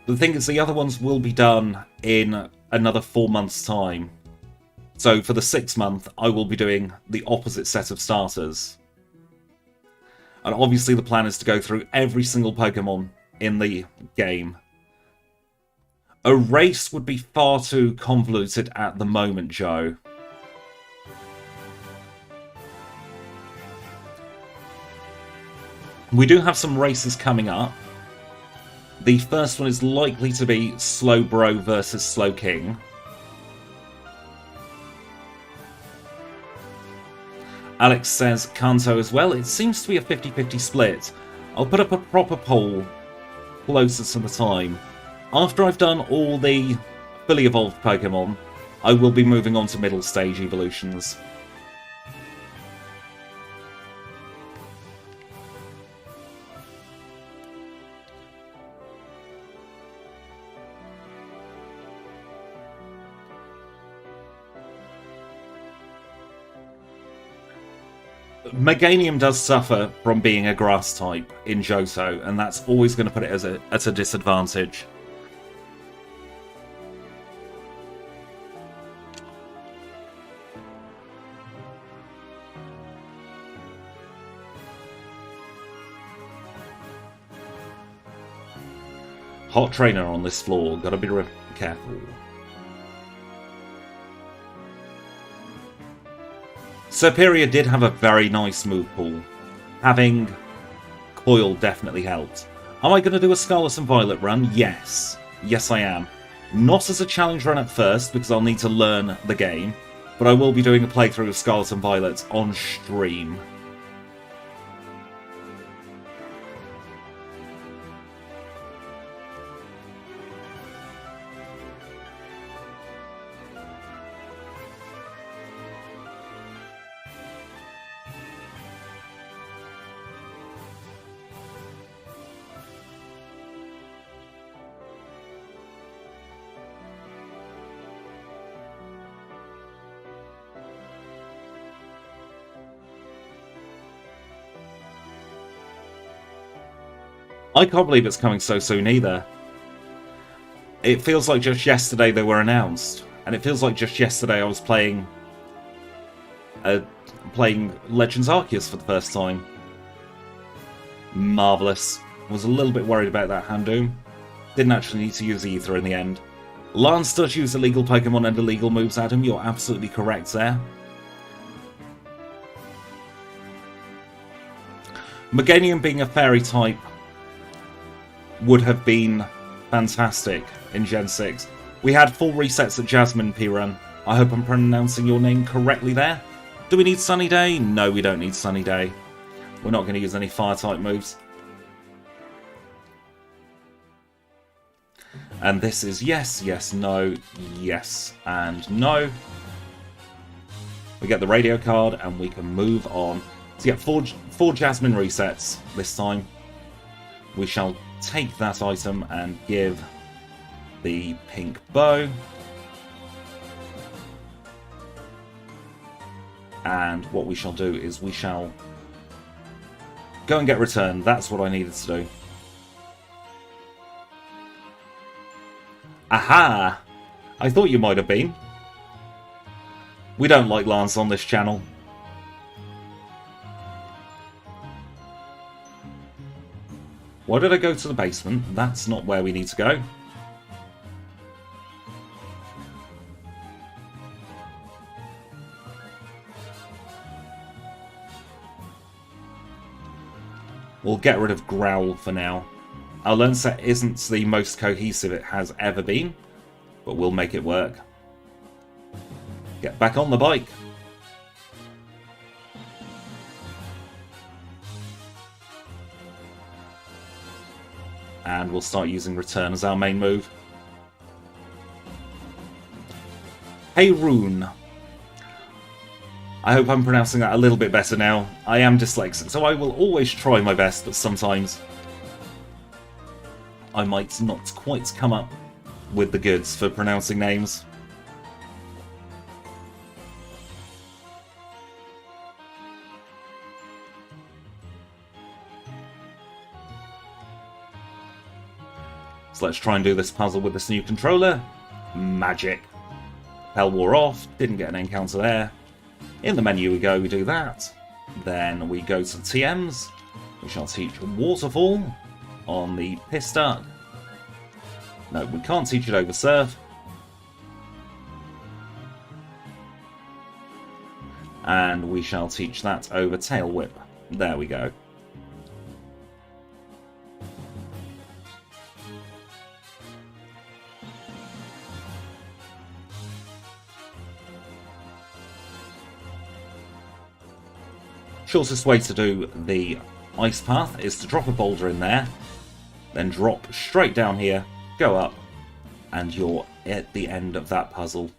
Speaker 1: The thing is, the other ones will be done in another 4 months' time. So for the 6th month, I will be doing the opposite set of starters. And obviously the plan is to go through every single Pokemon in the game. A race would be far too convoluted at the moment, Joe. We do have some races coming up. The first one is likely to be Slowbro versus Slowking. Alex says Kanto as well. It seems to be a 50-50 split. I'll put up a proper poll closer to the time. After I've done all the fully evolved Pokemon, I will be moving on to middle stage evolutions. Meganium does suffer from being a grass type in Johto, and that's always going to put it as at a disadvantage. Hot trainer on this floor, gotta be careful. Serperior did have a very nice move pool. Having Coil definitely helped. Am I going to do a Scarlet and Violet run? Yes. Yes, I am. Not as a challenge run at first, because I'll need to learn the game, but I will be doing a playthrough of Scarlet and Violet on stream. I can't believe it's coming so soon either. It feels like just yesterday they were announced, and it feels like just yesterday I was playing Legends Arceus for the first time. Marvellous. I was a little bit worried about that Houndoom. Didn't actually need to use Ether in the end. Lance does use illegal Pokemon and illegal moves, Adam. You're absolutely correct there. Meganium being a fairy type would have been fantastic in Gen 6. We had full resets at Jasmine P-Run. I hope I'm pronouncing your name correctly there. Do we need Sunny Day? No, we don't need Sunny Day. We're not going to use any fire-type moves. And this is yes, yes, no, yes, and no. We get the radio card, and we can move on. To get four Jasmine resets this time. We shall take that item and give the pink bow. And what we shall do is we shall go and get returned. That's what I needed to do. Aha! I thought you might have been. We don't like Lance on this channel. Why did I go to the basement? That's not where we need to go. We'll get rid of Growl for now. Our learn set isn't the most cohesive it has ever been, but we'll make it work. Get back on the bike. And we'll start using Return as our main move. Hey Rune. I hope I'm pronouncing that a little bit better now. I am dyslexic, so I will always try my best, but sometimes I might not quite come up with the goods for pronouncing names. So let's try and do this puzzle with this new controller. Magic. Hell wore off, didn't get an encounter there. In the menu we go, we do that. Then we go to TMs. We shall teach Waterfall on the Piss Duck. No, we can't teach it over Surf. And we shall teach that over Tail Whip. There we go. Shortest way to do the ice path is to drop a boulder in there, then drop straight down here, go up, and you're at the end of that puzzle.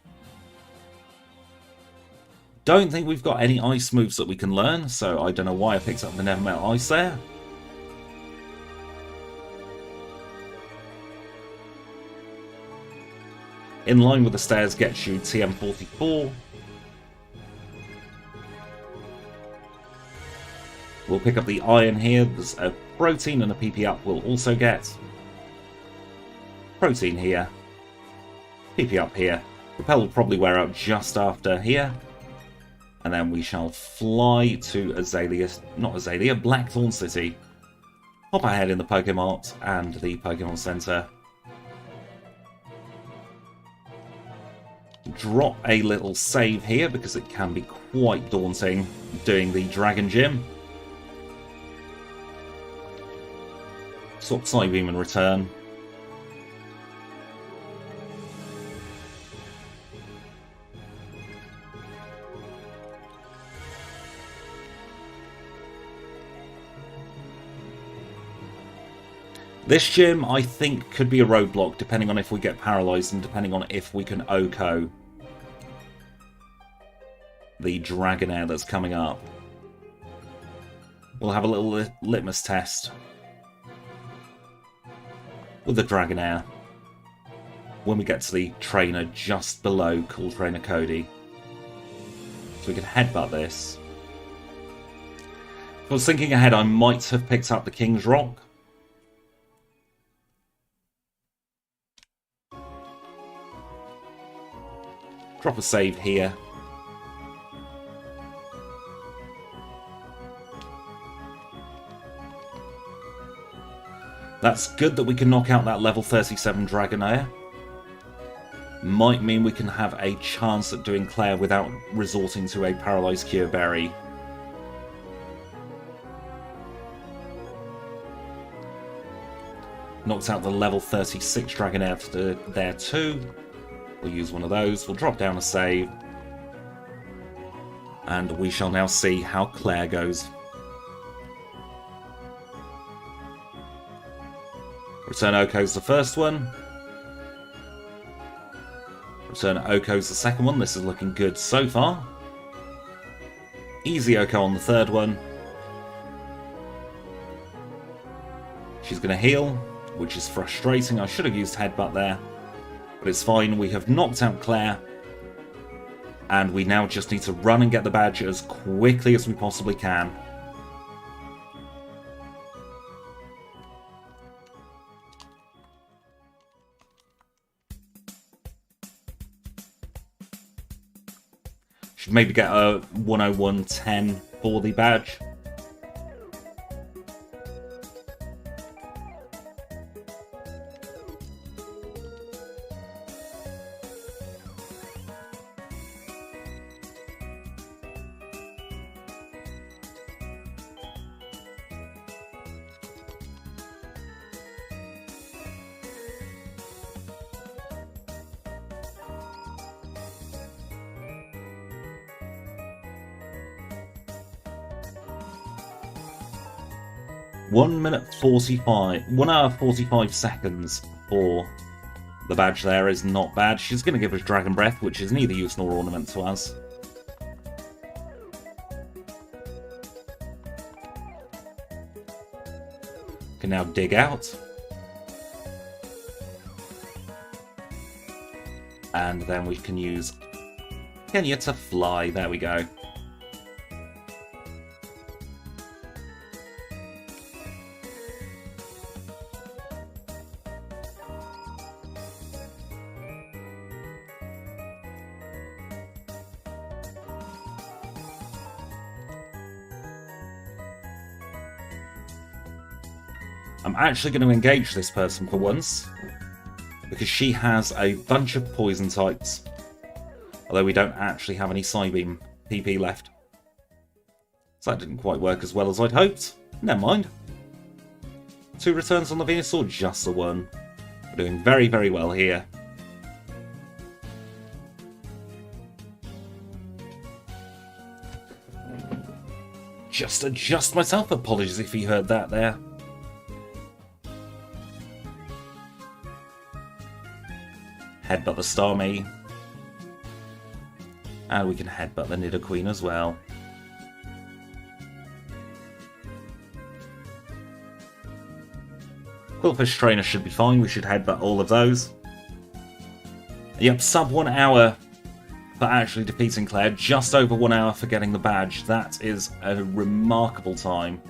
Speaker 1: Don't think we've got any ice moves that we can learn, so I don't know why I picked up the Never Melt Ice there. In line with the stairs gets you TM44. We'll pick up the iron here. There's a protein and a PP up we'll also get. Protein here. PP up here. Repel will probably wear out just after here. And then we shall fly to Azalea, not Azalea, Blackthorn City. Hop ahead in the Pokemon and the Pokemon Center. Drop a little save here because it can be quite daunting doing the Dragon Gym. Swap Psybeam and return. This gym, I think, could be a roadblock, depending on if we get paralysed and depending on if we can OHKO the Dragonair that's coming up. We'll have a little litmus test with the Dragonair when we get to the trainer just below Cool Trainer Cody. So we can headbutt this. If I was thinking ahead, I might have picked up the King's Rock. Drop a save here. That's good that we can knock out that level 37 Dragonair. Might mean we can have a chance at doing Claire without resorting to a Paralysed Cure Berry. Knocked out the level 36 Dragonair there too. We'll use one of those. We'll drop down a save. And we shall now see how Claire goes. Return OHKO's the first one. Return OHKO's the second one. This is looking good so far. Easy OHKO on the third one. She's going to heal, which is frustrating. I should have used Headbutt there. But it's fine. We have knocked out Claire. And we now just need to run and get the badge as quickly as we possibly can. Should maybe get a 101.10 for the badge. One hour 45 seconds for the badge there is not bad. She's going to give us Dragon Breath, which is neither use nor ornament to us. Can now dig out. And then we can use Kenya to fly. There we go. I'm actually going to engage this person for once, because she has a bunch of poison types, although we don't actually have any Psybeam PP left. So that didn't quite work as well as I'd hoped. Never mind. 2 returns on the Venusaur, just the 1. We're doing very, very well here. Just adjust myself. Apologies if you heard that there. Headbutt the Starmie. And we can headbutt the Nidoqueen as well. Quillfish Trainer should be fine. We should headbutt all of those. Yep, sub 1 hour for actually defeating Claire. Just over 1 hour for getting the badge. That is a remarkable time.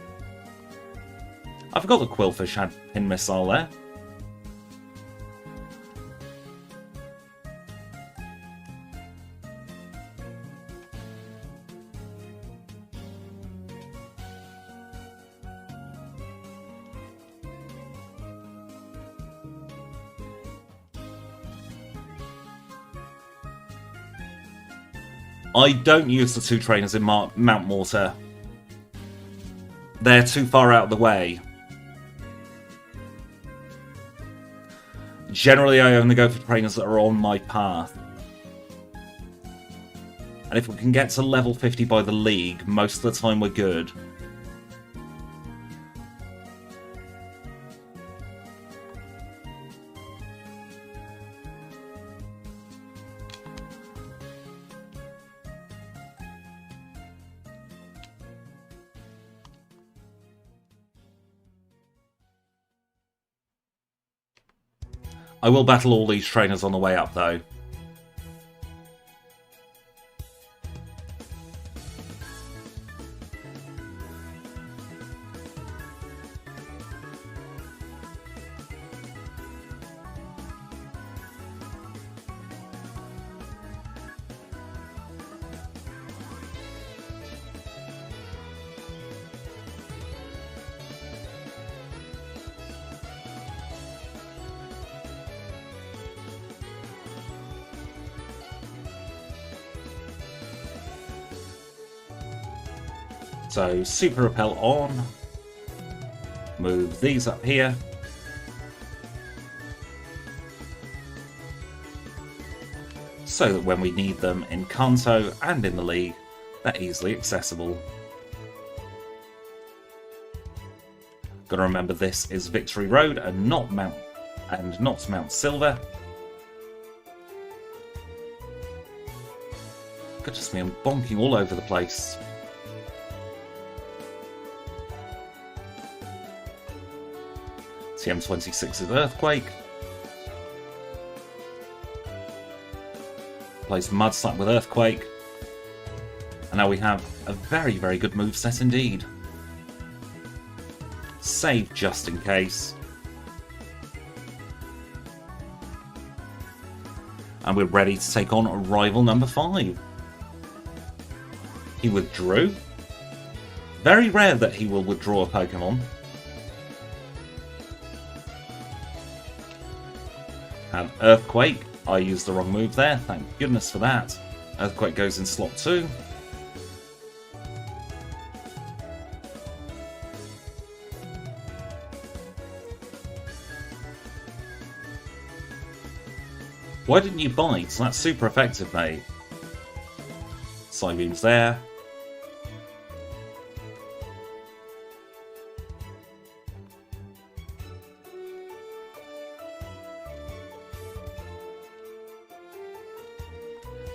Speaker 1: I forgot that Quillfish had Pin Missile there. I don't use the 2 trainers in Mount Mortar. They're too far out of the way. Generally, I only go for trainers that are on my path. And if we can get to level 50 by the League, most of the time we're good. I will battle all these trainers on the way up, though. So, Super Repel on. Move these up here. So that when we need them in Kanto and in the League, they're easily accessible. Gotta remember this is Victory Road and not Mount Silver. Goodness me, I'm bonking all over the place. TM26 is Earthquake. Place Mudslap with Earthquake. And now we have a very, very good moveset indeed. Save just in case. And we're ready to take on rival number 5. He withdrew. Very rare that he will withdraw a Pokemon. Have Earthquake. I used the wrong move there. Thank goodness for that. Earthquake goes in slot 2. Why didn't you bite? That's super effective, mate. Psybeam's there.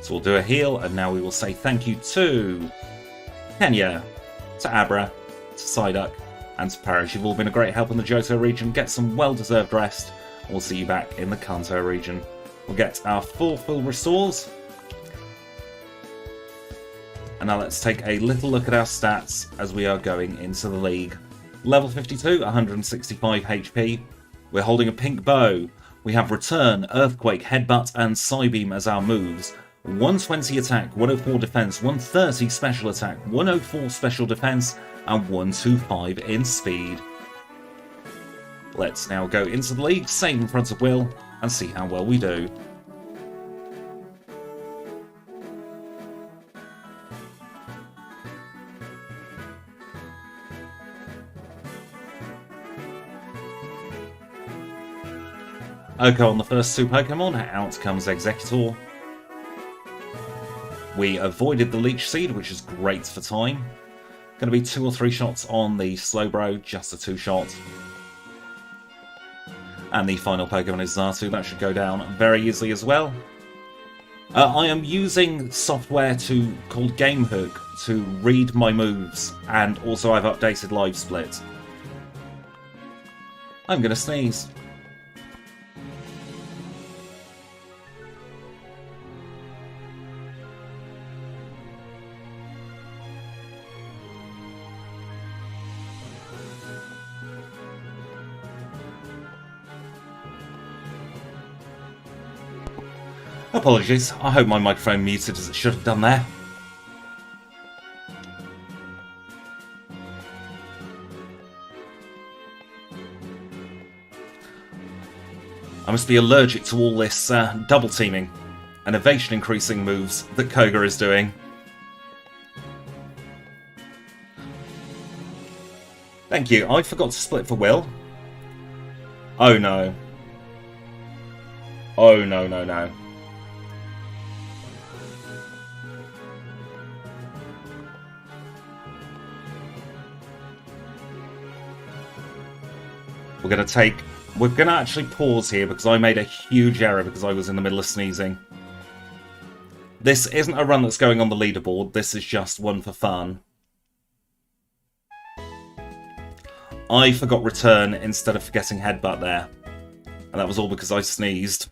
Speaker 1: So we'll do a heal, and now we will say thank you to Kenya, to Abra, to Psyduck, and to Parrish. You've all been a great help in the Johto region. Get some well-deserved rest, and we'll see you back in the Kanto region. We'll get our full restores. And now let's take a little look at our stats as we are going into the league. Level 52, 165 HP. We're holding a pink bow. We have Return, Earthquake, Headbutt, and Psybeam as our moves. 120 attack, 104 defense, 130 special attack, 104 special defense, and 125 in speed. Let's now go into the league, same in front of Will, and see how well we do. Okay, on the first two Pokemon, out comes Executor. We avoided the Leech Seed, which is great for time. Going to be 2 or 3 shots on the Slowbro, just a 2-shot. And the final Pokemon is Xatu, that should go down very easily as well. I am using software called GameHook to read my moves, and also I've updated Live Split. I'm going to sneeze. Apologies, I hope my microphone muted as it should have done there. I must be allergic to all this double teaming and evasion increasing moves that Koga is doing. Thank you, I forgot to split for Will. Oh no. Oh no, no, no. We're going to actually pause here because I made a huge error because I was in the middle of sneezing. This isn't a run that's going on the leaderboard, this is just one for fun. I forgot Return instead of forgetting Headbutt there. And that was all because I sneezed.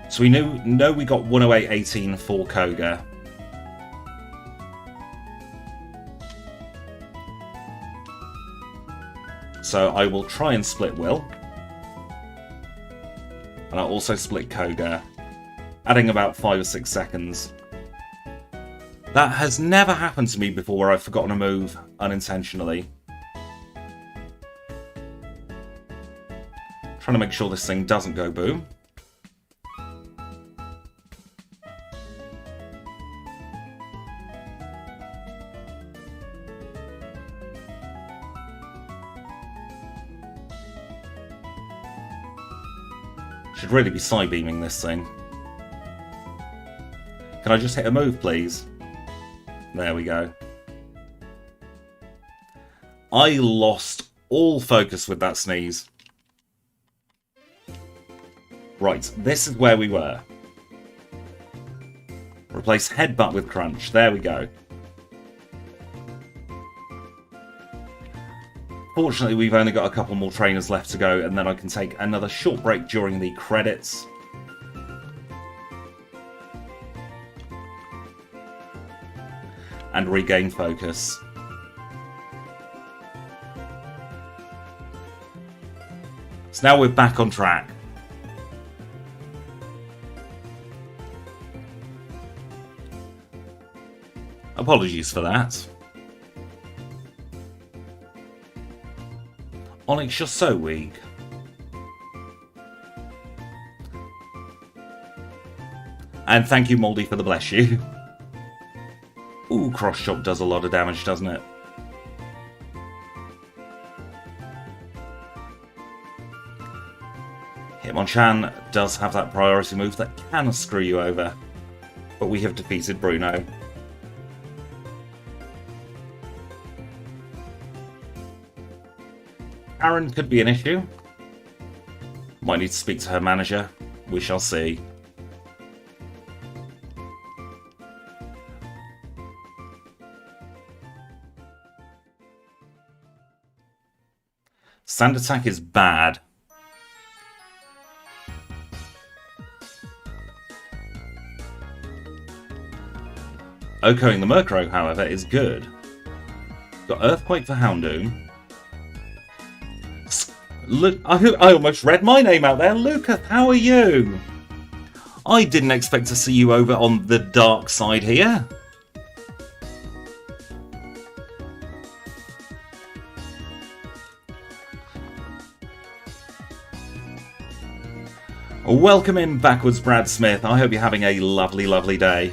Speaker 1: So we know we got 108.18 for Koga. So I will try and split Will. And I'll also split Koga, adding about 5 or 6 seconds. That has never happened to me before where I've forgotten a move unintentionally. Trying to make sure this thing doesn't go boom. Should really be Psybeaming this thing. Can I just hit a move, please? There we go. I lost all focus with that sneeze. Right, this is where we were. Replace Headbutt with Crunch. There we go. Fortunately, we've only got a couple more trainers left to go, and then I can take another short break during the credits. And regain focus. So now we're back on track. Apologies for that. Onyx, you're so weak. And thank you, Moldy, for the bless you. Ooh, Cross Chop does a lot of damage, doesn't it? Hitmonchan does have that priority move that can screw you over. But we have defeated Bruno. Aaron could be an issue. Might need to speak to her manager. We shall see. Sand attack is bad. Okoing the Murkrow, however, is good. Got Earthquake for Houndoom. Look, I almost read my name out there. Lucas, how are you? I didn't expect to see you over on the dark side here. Welcome in backwards, Brad Smith. I hope you're having a lovely, lovely day.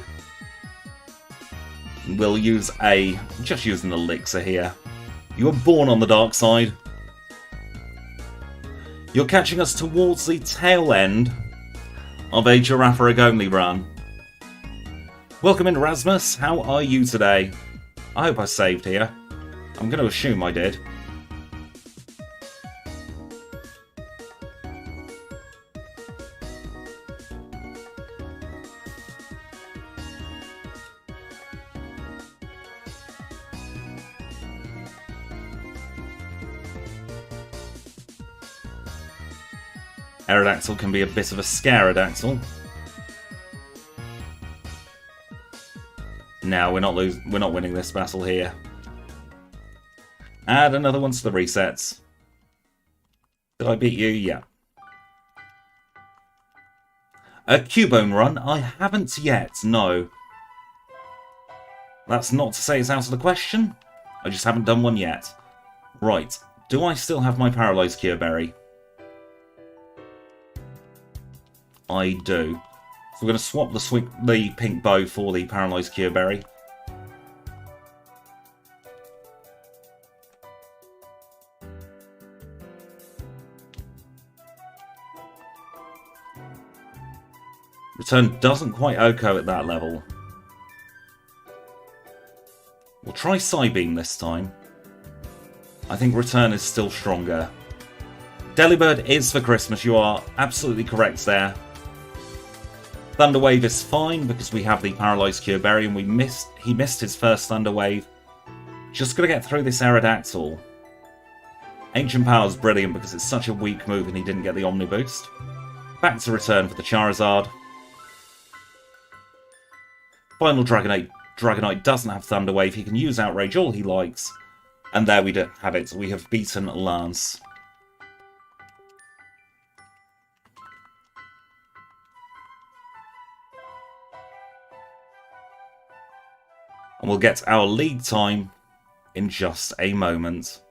Speaker 1: We'll use just use an elixir here. You were born on the dark side. You're catching us towards the tail end of a Girafarig only run. Welcome in, Rasmus. How are you today? I hope I saved here. I'm going to assume I did. Aerodactyl can be a bit of a Scarodactyl. No, we're not winning this battle here. Add another one to the resets. Did I beat you? Yeah. A Cubone run? I haven't yet, no. That's not to say it's out of the question. I just haven't done one yet. Right. Do I still have my Paralyzed Cure Berry? I do. So we're going to swap the pink bow for the Paralyzed Cure Berry. Return doesn't quite OHKO at that level. We'll try Psybeam this time. I think Return is still stronger. Delibird is for Christmas, you are absolutely correct there. Thunder Wave is fine because we have the Paralyzed Cure Berry and he missed his first Thunder Wave. Just got to get through this Aerodactyl. Ancient Power is brilliant because it's such a weak move and he didn't get the Omni Boost. Back to Return for the Charizard. Final Dragonite. Dragonite doesn't have Thunder Wave. He can use Outrage all he likes. And there we have it. We have beaten Lance. And we'll get our league time in just a moment.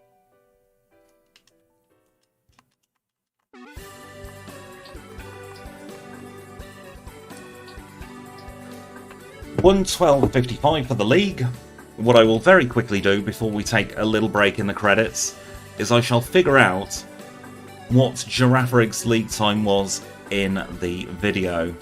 Speaker 1: $112.55 for the league. What I will very quickly do before we take a little break in the credits is I shall figure out what Girafarig's league time was in the video.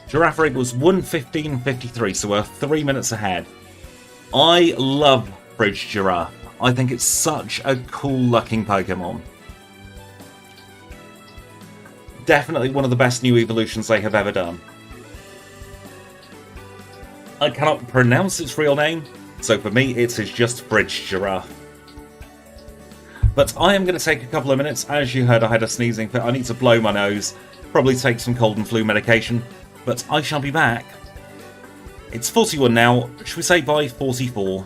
Speaker 1: Girafarig was 1:15.53, so we're 3 minutes ahead. I love Bridge Giraffe. I think it's such a cool-looking Pokemon. Definitely one of the best new evolutions they have ever done. I cannot pronounce its real name, so for me it is just Bridge Giraffe. But I am going to take a couple of minutes. As you heard, I had a sneezing fit. I need to blow my nose, probably take some cold and flu medication. But I shall be back. It's 41 now. Should we say by 44?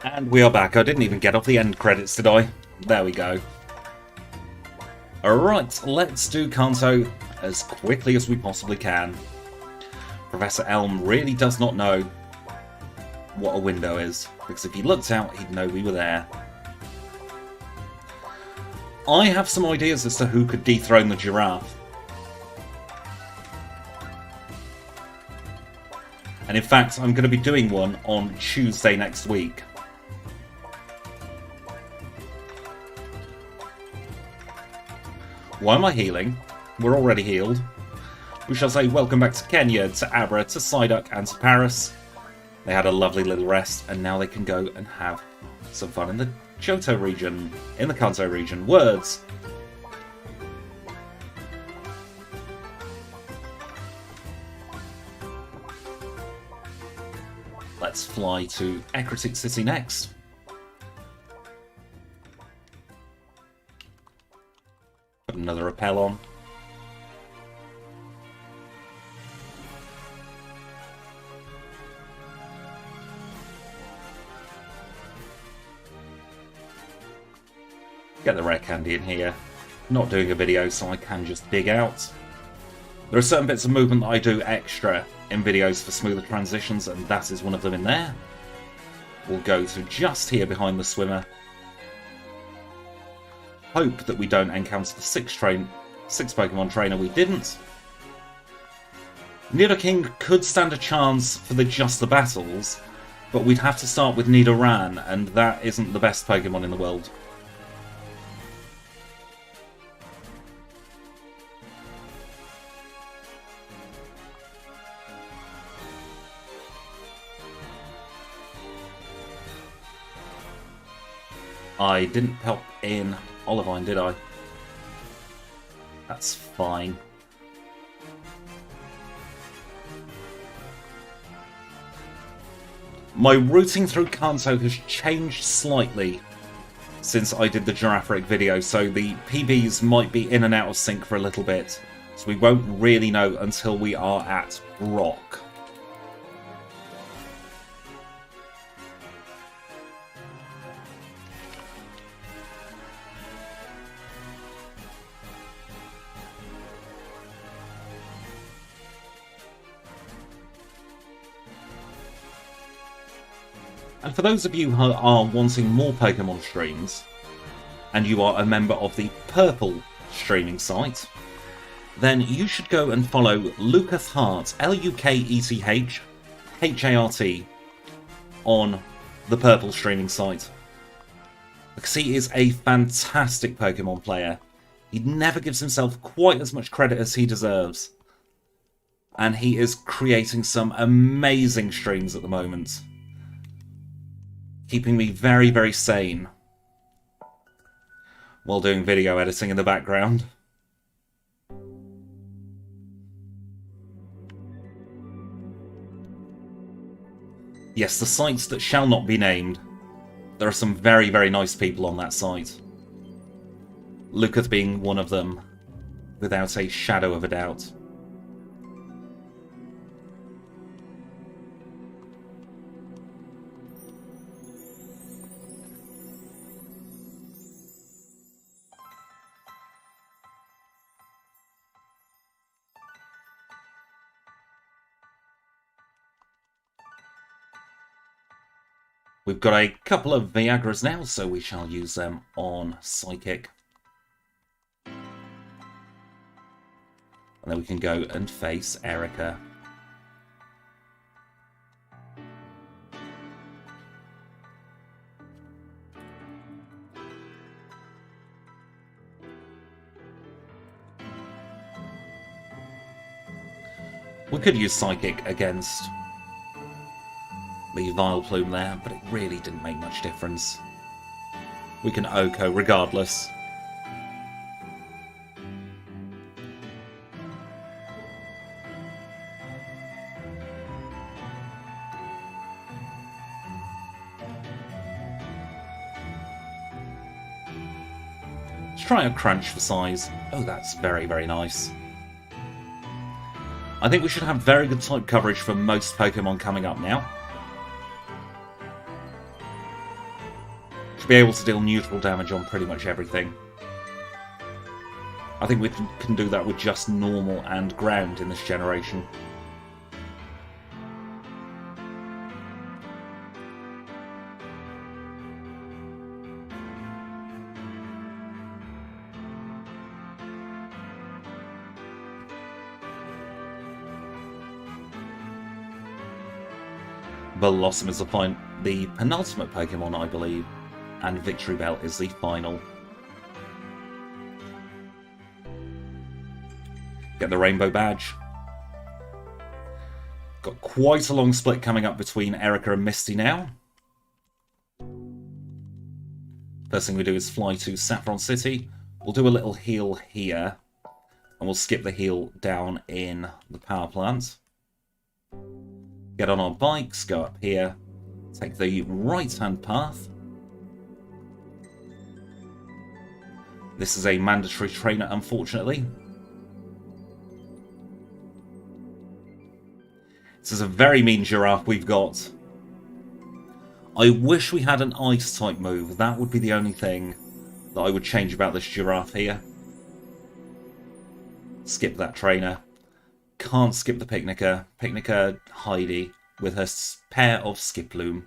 Speaker 1: And we are back. I didn't even get off the end credits, did I? There we go. Alright, let's do Kanto as quickly as we possibly can. Professor Elm really does not know what a window is, because if he looked out, he'd know we were there. I have some ideas as to who could dethrone the giraffe. And in fact, I'm going to be doing one on Tuesday next week. Why am I healing? We're already healed. We shall say welcome back to Kenya, to Abra, to Psyduck, and to Paris. They had a lovely little rest, and now they can go and have Some fun in the Johto region, in the Kanto region. Words. Let's fly to Ecruteak City next. Put another repel on. Get the rare candy in here. Not doing a video, so I can just dig out. There are certain bits of movement that I do extra in videos for smoother transitions, and that is one of them in there. We'll go to just here behind the swimmer. Hope that we don't encounter the sixth Pokemon trainer. We didn't. Nidoking could stand a chance for just the battles, but we'd have to start with Nidoran, and that isn't the best Pokemon in the world. I didn't pop in Olivine, did I? That's fine. My routing through Kanto has changed slightly since I did the Girafarig video, so the PBs might be in and out of sync for a little bit, so we won't really know until we are at Brock. And for those of you who are wanting more Pokemon streams, and you are a member of the Purple streaming site, then you should go and follow Luketh Hart, Lukethart, on the Purple streaming site. Because he is a fantastic Pokemon player. He never gives himself quite as much credit as he deserves. And he is creating some amazing streams at the moment, keeping me very, very sane while doing video editing in the background. Yes, the sites that shall not be named. There are some very, very nice people on that site. Luketh being one of them, without a shadow of a doubt. We've got a couple of Viagras now, so we shall use them on Psychic. And then we can go and face Erica. We could use Psychic against the Vileplume there, but it really didn't make much difference. We can Oko regardless. Let's try a Crunch for size. Oh, that's very, very nice. I think we should have very good type coverage for most Pokemon coming up now. Should be able to deal neutral damage on pretty much everything. I think we can do that with just normal and ground in this generation. Blossom is the penultimate Pokemon, I believe, and Victory Bell is the final. Get the Rainbow Badge. Got quite a long split coming up between Erica and Misty now. First thing we do is fly to Saffron City. We'll do a little heal here. And we'll skip the heal down in the power plant. Get on our bikes, go up here. Take the right-hand path. This is a mandatory trainer, unfortunately. This is a very mean giraffe we've got. I wish we had an ice-type move. That would be the only thing that I would change about this giraffe here. Skip that trainer. Can't skip the picnicker. Picnicker Heidi with her pair of Skiploom.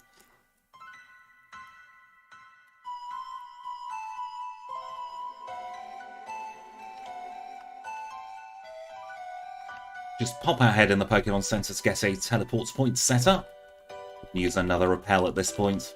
Speaker 1: Just pop our head in the Pokemon Center to get a teleports point set up. Use another repel at this point.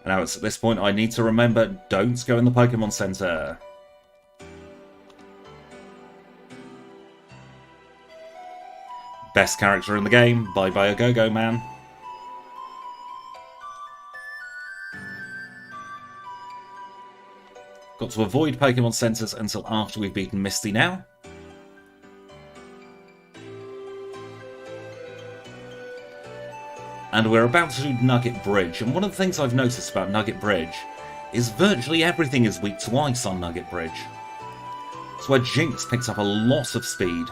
Speaker 1: Now it's at this point I need to remember, don't go in the Pokemon Center. Best character in the game, bye bye a Go-Go Man. Got to avoid Pokemon Centers until after we've beaten Misty now. And we're about to do Nugget Bridge, and one of the things I've noticed about Nugget Bridge is virtually everything is weak to ice on Nugget Bridge. That's where Jinx picks up a lot of speed.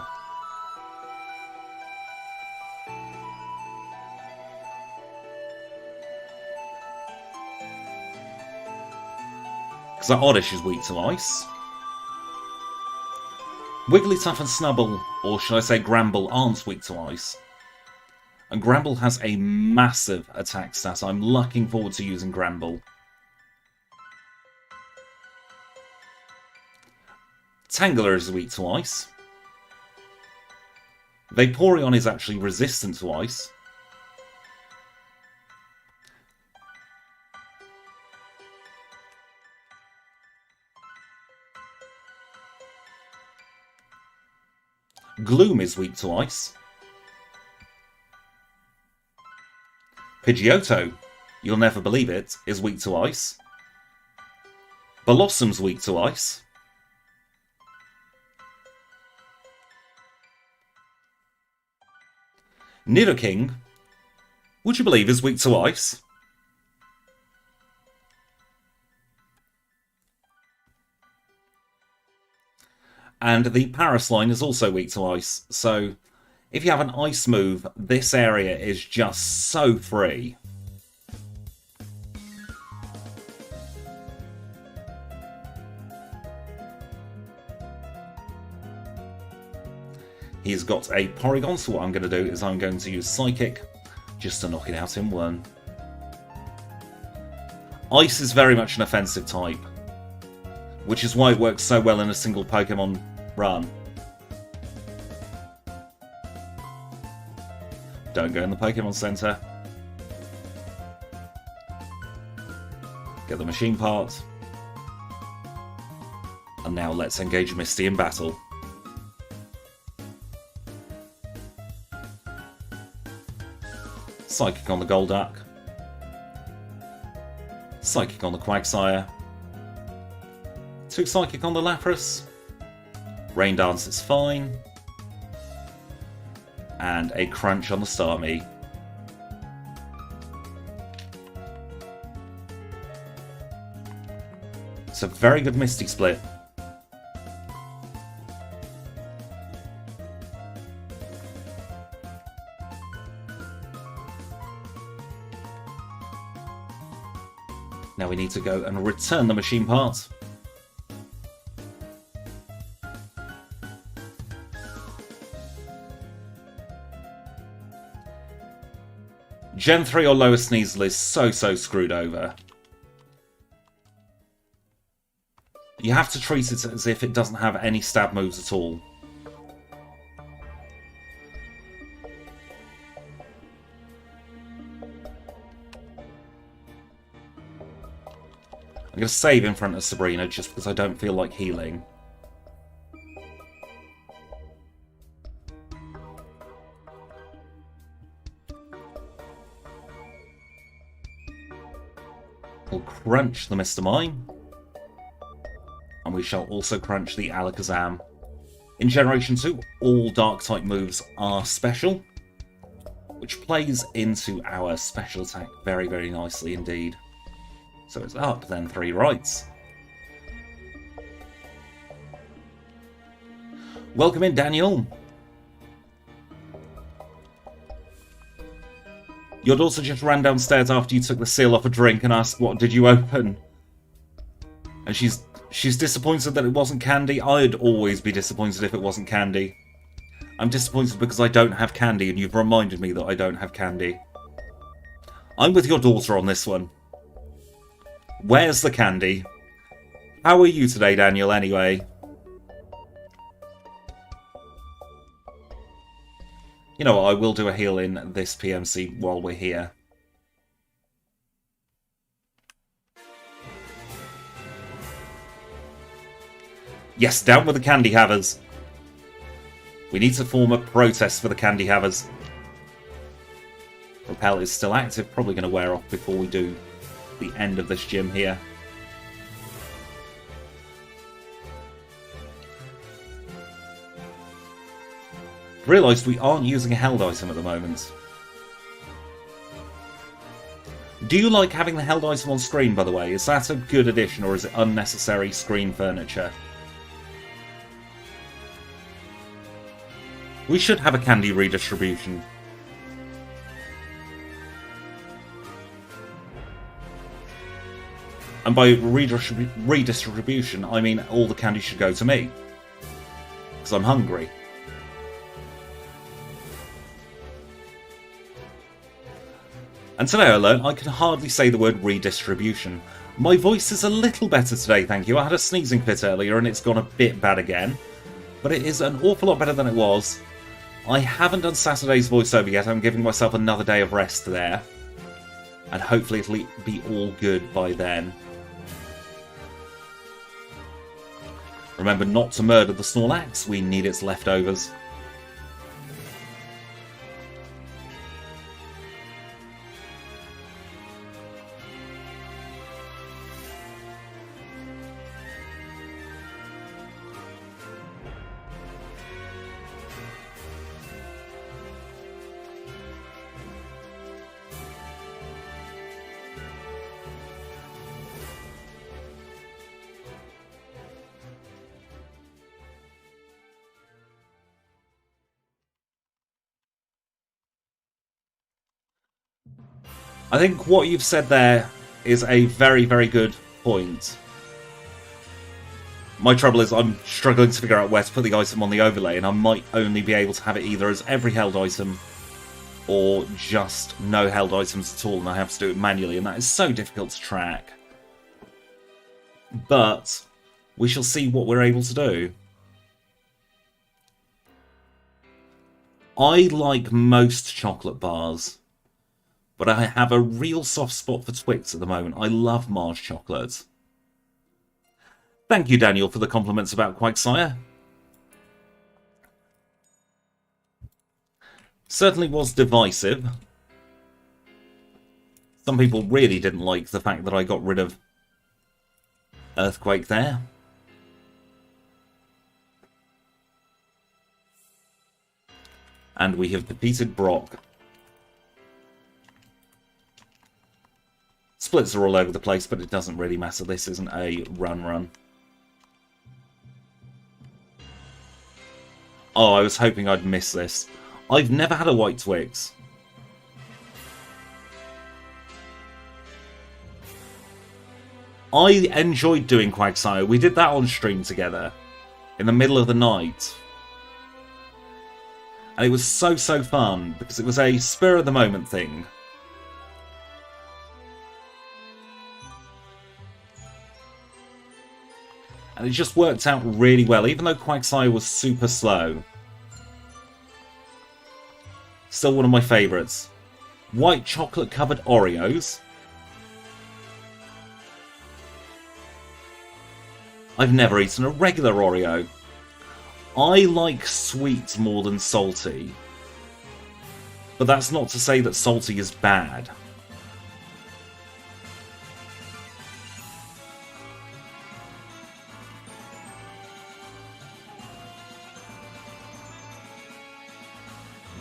Speaker 1: Because Oddish is weak to ice. Wigglytuff and Snubbull, or should I say Gramble, aren't weak to ice. And Gramble has a massive attack stat. I'm looking forward to using Gramble. Tangela is weak to ice. Vaporeon is actually resistant to ice. Gloom is weak to ice. Pidgeotto, you'll never believe it, is weak to ice. Blossom's weak to ice. Nidoking, would you believe, is weak to ice? And the Parasline is also weak to ice, so if you have an ice move, this area is just so free. He's got a Porygon, so what I'm going to do is I'm going to use Psychic just to knock it out in one. Ice is very much an offensive type, which is why it works so well in a single Pokemon run. Don't go in the Pokemon Center. Get the machine part. And now let's engage Misty in battle. Psychic on the Golduck. Psychic on the Quagsire. 2 Psychic on the Lapras. Rain Dance is fine. And a Crunch on the Starmie. It's a very good Misty split. Now we need to go and return the machine part. Gen 3 or lower Sneasel is so screwed over. You have to treat it as if it doesn't have any stab moves at all. I'm going to save in front of Sabrina just because I don't feel like healing. We'll crunch the Mr. Mime. And we shall also crunch the Alakazam. In Generation 2, all Dark-type moves are special, which plays into our special attack very, very nicely indeed. So it's up, then 3 rights. Welcome in, Daniel. Your daughter just ran downstairs after you took the seal off a drink and asked, what did you open? And she's disappointed that it wasn't candy. I'd always be disappointed if it wasn't candy. I'm disappointed because I don't have candy, and you've reminded me that I don't have candy. I'm with your daughter on this one. Where's the candy? How are you today, Daniel, anyway? You know what, I will do a heal in this PMC while we're here. Yes, down with the candy havers. We need to form a protest for the candy havers. Repel is still active, probably going to wear off before we do the end of this gym here. Realised we aren't using a held item at the moment. Do you like having the held item on screen, by the way? Is that a good addition, or is it unnecessary screen furniture? We should have a candy redistribution. And by redistribution, I mean all the candy should go to me. Because I'm hungry. And today I learned I can hardly say the word redistribution. My voice is a little better today, thank you. I had a sneezing fit earlier and it's gone a bit bad again. But it is an awful lot better than it was. I haven't done Saturday's voiceover yet. I'm giving myself another day of rest there. And hopefully it'll be all good by then. Remember not to murder the Snorlax. We need its leftovers. I think what you've said there is a very, very good point. My trouble is I'm struggling to figure out where to put the item on the overlay, and I might only be able to have it either as every held item or just no held items at all, and I have to do it manually, and that is so difficult to track. But we shall see what we're able to do. I like most chocolate bars. But I have a real soft spot for Twix at the moment. I love Mars chocolate. Thank you, Daniel, for the compliments about Quagsire. Certainly was divisive. Some people really didn't like the fact that I got rid of Earthquake there. And we have defeated Brock. Splits are all over the place, but it doesn't really matter. This isn't a run. Oh, I was hoping I'd miss this. I've never had a white Twix. I enjoyed doing Quagsire. We did that on stream together in the middle of the night. And it was so fun because it was a spur of the moment thing. And it just worked out really well, even though Quagsire was super slow. Still one of my favourites. White chocolate covered Oreos. I've never eaten a regular Oreo. I like sweet more than salty. But that's not to say that salty is bad.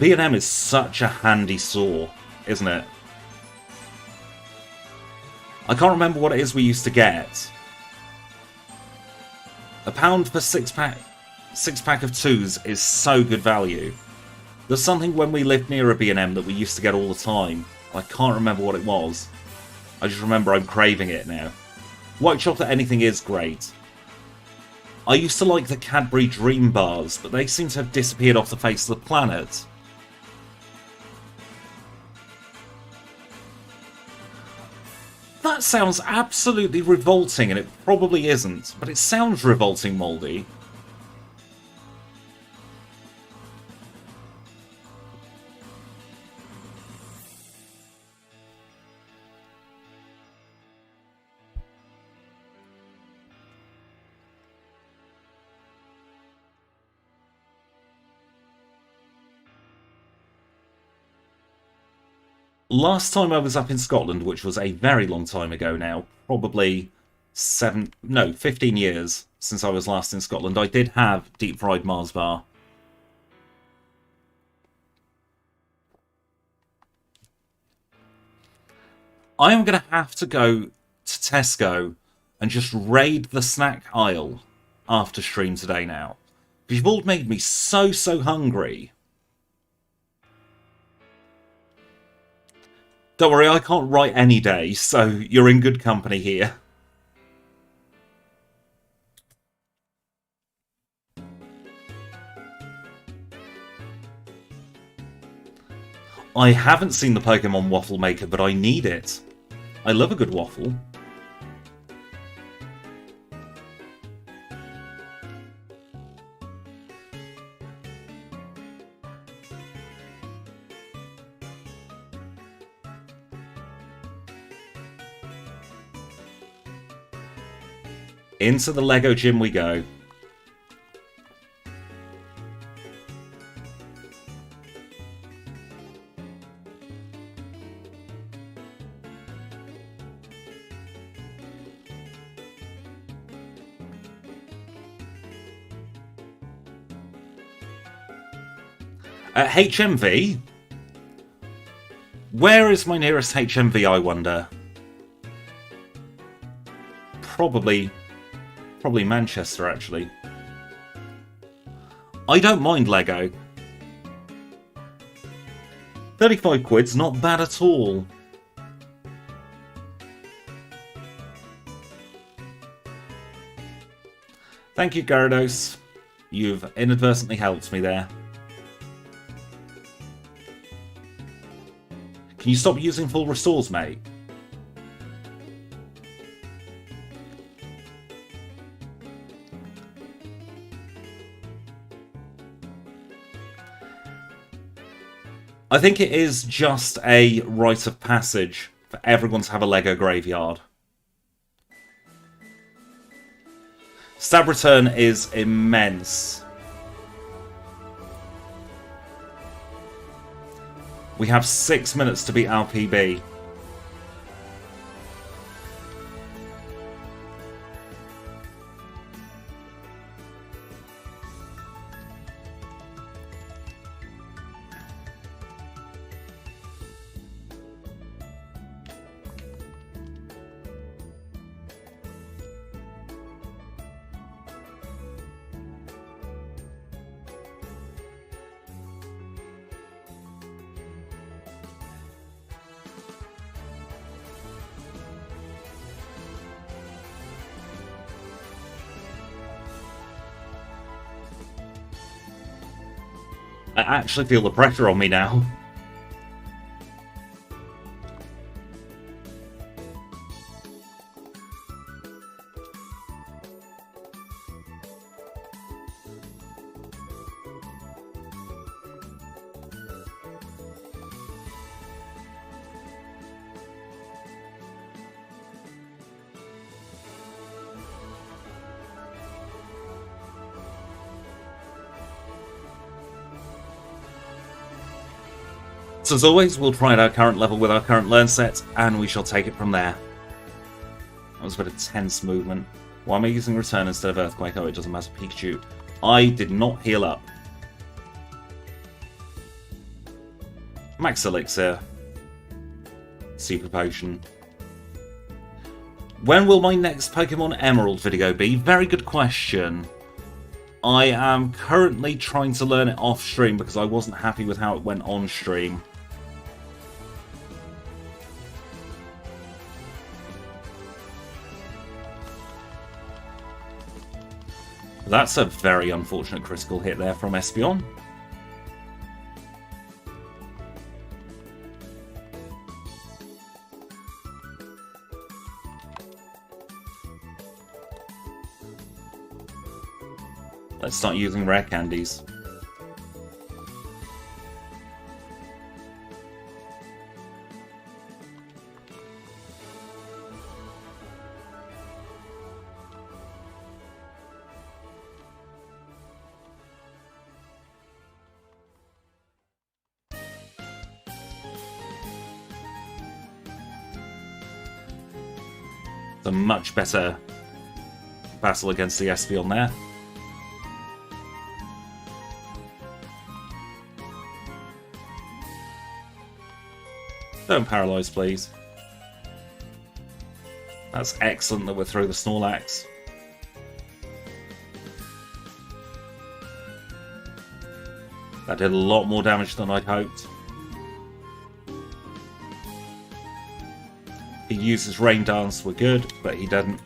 Speaker 1: B&M is such a handy store, isn't it? I can't remember what it is we used to get. £1 for six pack of twos is so good value. There's something when we lived near a B&M that we used to get all the time. I can't remember what it was. I just remember I'm craving it now. White chocolate anything is great. I used to like the Cadbury Dream Bars, but they seem to have disappeared off the face of the planet. That sounds absolutely revolting, and it probably isn't, but it sounds revolting, Moldy. Last time I was up in Scotland, which was a very long time ago now, probably 15 years since I was last in Scotland, I did have deep fried Mars bar. I am going to have to go to Tesco and just raid the snack aisle after stream today now. Because you've all made me so hungry. Don't worry, I can't write any day, so you're in good company here. I haven't seen the Pokémon Waffle Maker, but I need it. I love a good waffle. Into the Lego gym we go. HMV? Where is my nearest HMV, I wonder? Probably Manchester, actually. I don't mind Lego. 35 quid's not bad at all. Thank you, Gyarados. You've inadvertently helped me there. Can you stop using full restores, mate? I think it is just a rite of passage for everyone to have a Lego graveyard. Stab return is immense. We have 6 minutes to beat our PB. I actually feel the pressure on me now. So as always, we'll try out our current level with our current learn set, and we shall take it from there. That was a bit of tense movement. Why am I using Return instead of Earthquake? Oh, it doesn't matter, Pikachu. I did not heal up. Max Elixir. Super Potion. When will my next Pokemon Emerald video be? Very good question. I am currently trying to learn it off stream because I wasn't happy with how it went on stream. That's a very unfortunate critical hit there from Espeon. Let's start using Rare Candies. It's a much better battle against the Espeon there. Don't paralyze, please. That's excellent that we're through the Snorlax. That did a lot more damage than I'd hoped. He uses Rain Dance, we're good, but he didn't.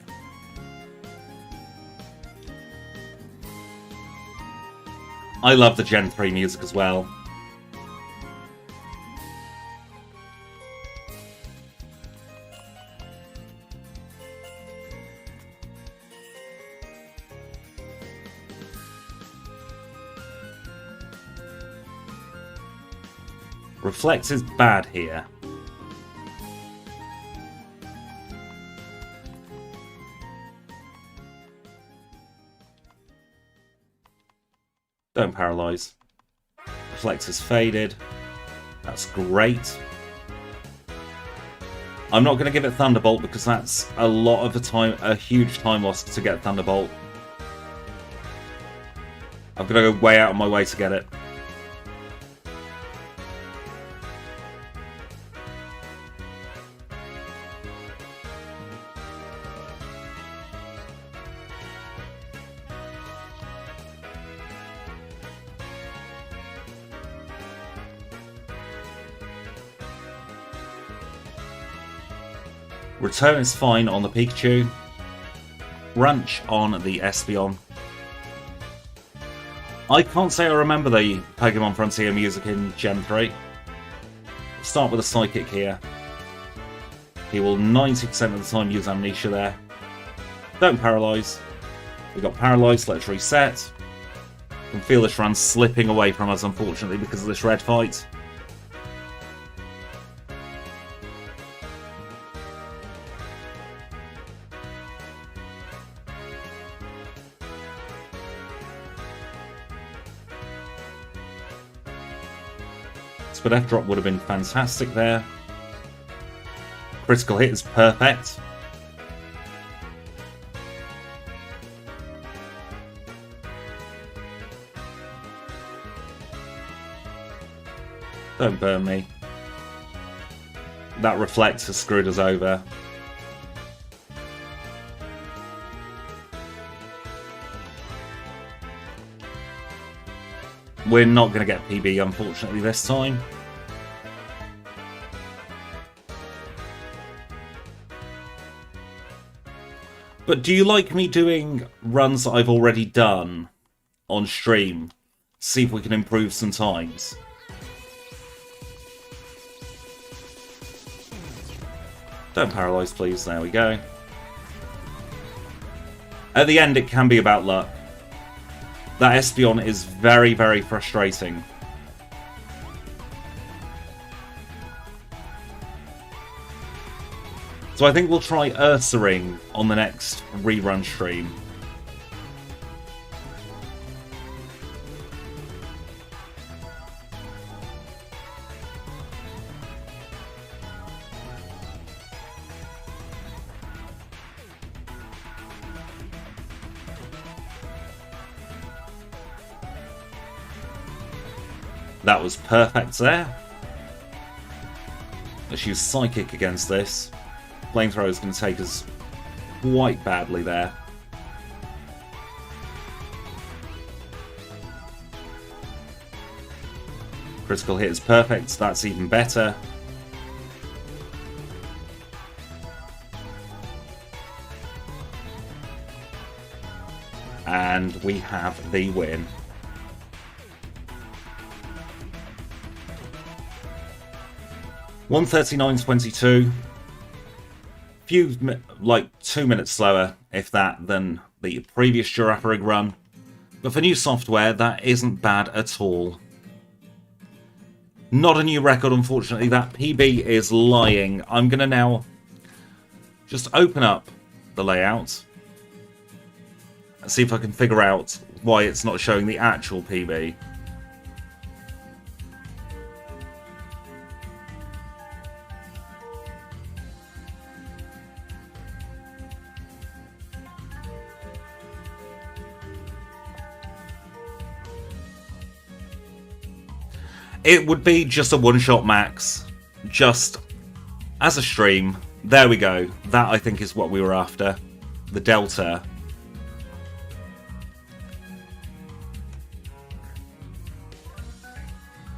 Speaker 1: I love the Gen 3 music as well. Reflex is bad here. Don't paralyze. Reflex is faded. That's great. I'm not going to give it Thunderbolt because that's a lot of the time, a huge time loss to get Thunderbolt. I'm going to go way out of my way to get it. Return is fine on the Pikachu. Ranch on the Espeon. I can't say I remember the Pokemon Frontier music in Gen 3. Let's start with a Psychic here. He will 90% of the time use Amnesia there. Don't paralyze. We got paralyzed, let's reset. I can feel this run slipping away from us, unfortunately, because of this red fight. But F-drop would have been fantastic there. Critical hit is perfect. Don't burn me. That Reflect has screwed us over. We're not going to get PB, unfortunately, this time. But do you like me doing runs that I've already done on stream? See if we can improve some times. Don't paralyze, please. There we go. At the end, it can be about luck. That Espeon is very, very frustrating. So I think we'll try Ursaring on the next rerun stream. That was perfect there. Let's use Psychic against this. Flamethrower is going to take us quite badly there. Critical hit is perfect, that's even better. And we have the win. $139.22. Few, like 2 minutes slower, if that, than the previous Girafarig run. But for new software, that isn't bad at all. Not a new record, unfortunately. That PB is lying. I'm going to now just open up the layout and see if I can figure out why it's not showing the actual PB. It would be just a one-shot max, just as a stream. There we go. That, I think, is what we were after. The Delta.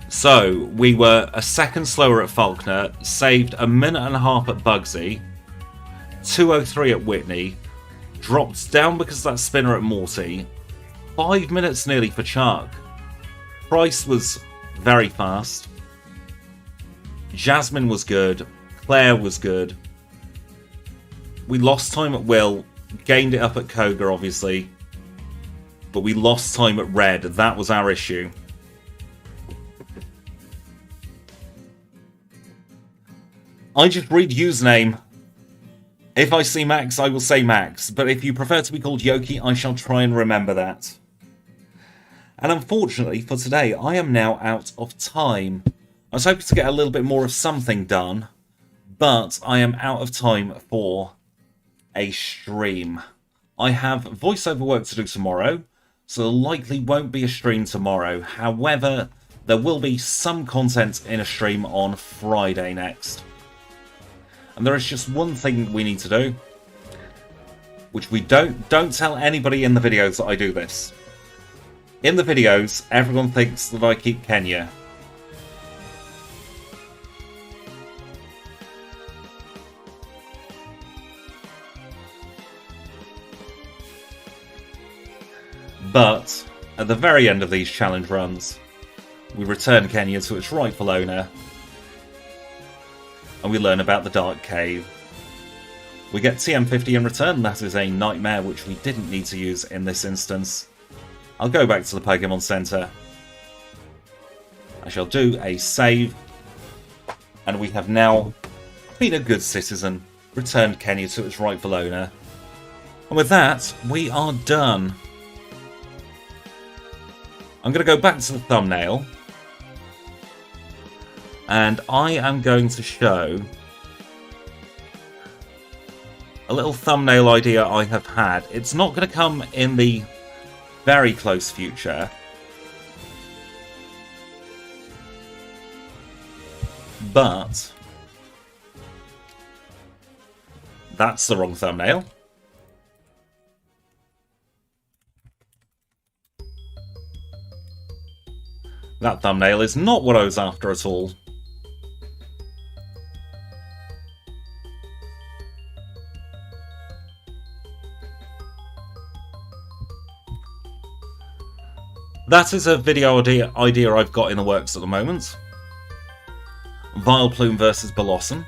Speaker 1: So, we were a second slower at Faulkner, saved a minute and a half at Bugsy, 2:03 at Whitney, dropped down because of that spinner at Morty, 5 minutes nearly for Chuck. Price was very fast. Jasmine was good. Claire was good. We lost time at Will. Gained it up at Koga, obviously. But we lost time at Red. That was our issue. I just read username. If I see Max, I will say Max. But if you prefer to be called Yoki, I shall try and remember that. And unfortunately for today, I am now out of time. I was hoping to get a little bit more of something done, but I am out of time for a stream. I have voiceover work to do tomorrow, so there likely won't be a stream tomorrow. However, there will be some content in a stream on Friday next. And there is just one thing we need to do, which we don't tell anybody in the videos that I do this. In the videos, everyone thinks that I keep Kenya. But, at the very end of these challenge runs, we return Kenya to its rightful owner, and we learn about the Dark Cave. We get TM50 in return. That is a nightmare which we didn't need to use in this instance. I'll go back to the Pokémon Center. I shall do a save. And we have now been a good citizen, returned Kenya to its rightful owner. And with that, we are done. I'm going to go back to the thumbnail. And I am going to show a little thumbnail idea I have had. It's not going to come in the very close future, but that's the wrong thumbnail. That thumbnail is not what I was after at all. That is a video idea I've got in the works at the moment. Vileplume versus Blossom.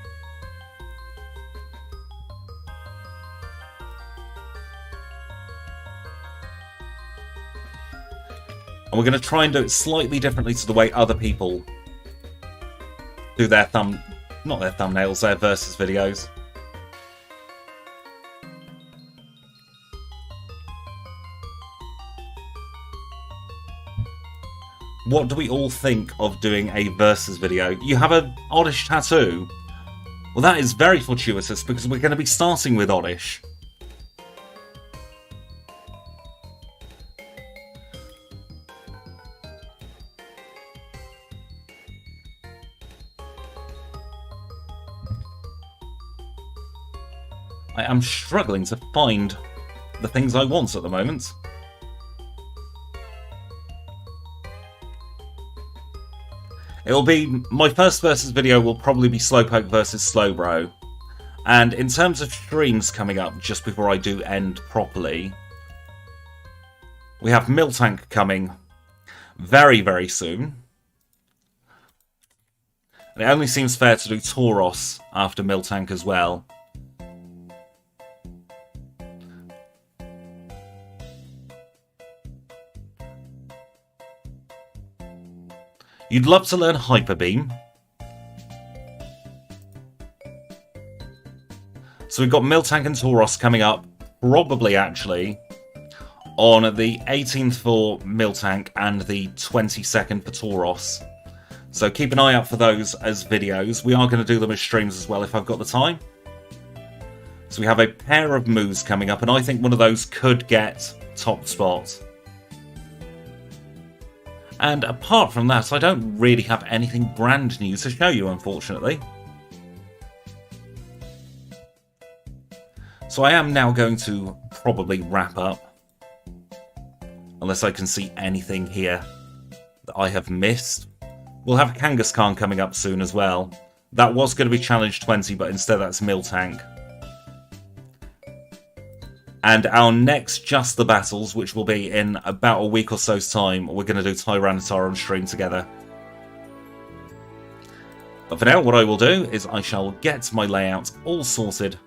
Speaker 1: And we're going to try and do it slightly differently to the way other people do their not their thumbnails, their versus videos. What do we all think of doing a versus video? You have an Oddish tattoo? Well, that is very fortuitous because we're going to be starting with Oddish. I am struggling to find the things I want at the moment. It'll be... my first versus video will probably be Slowpoke versus Slowbro. And in terms of streams coming up just before I do end properly, we have Miltank coming very, very soon. And it only seems fair to do Tauros after Miltank as well. You'd love to learn Hyper Beam. So we've got Miltank and Tauros coming up, probably actually, on the 18th for Miltank and the 22nd for Tauros. So keep an eye out for those as videos. We are going to do them as streams as well if I've got the time. So we have a pair of moves coming up, and I think one of those could get top spot. And apart from that, I don't really have anything brand new to show you, unfortunately. So I am now going to probably wrap up. Unless I can see anything here that I have missed. We'll have Kangaskhan coming up soon as well. That was going to be Challenge 20, but instead that's Miltank. And our next Just the Battles, which will be in about a week or so's time, we're going to do Tyranitar on stream together. But for now, what I will do is I shall get my layout all sorted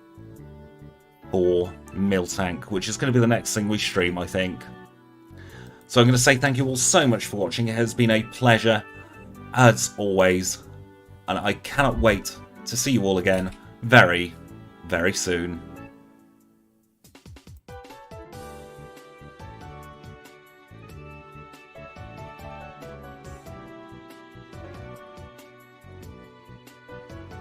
Speaker 1: for Miltank, which is going to be the next thing we stream, I think. So I'm going to say thank you all so much for watching. It has been a pleasure, as always. And I cannot wait to see you all again very, very soon.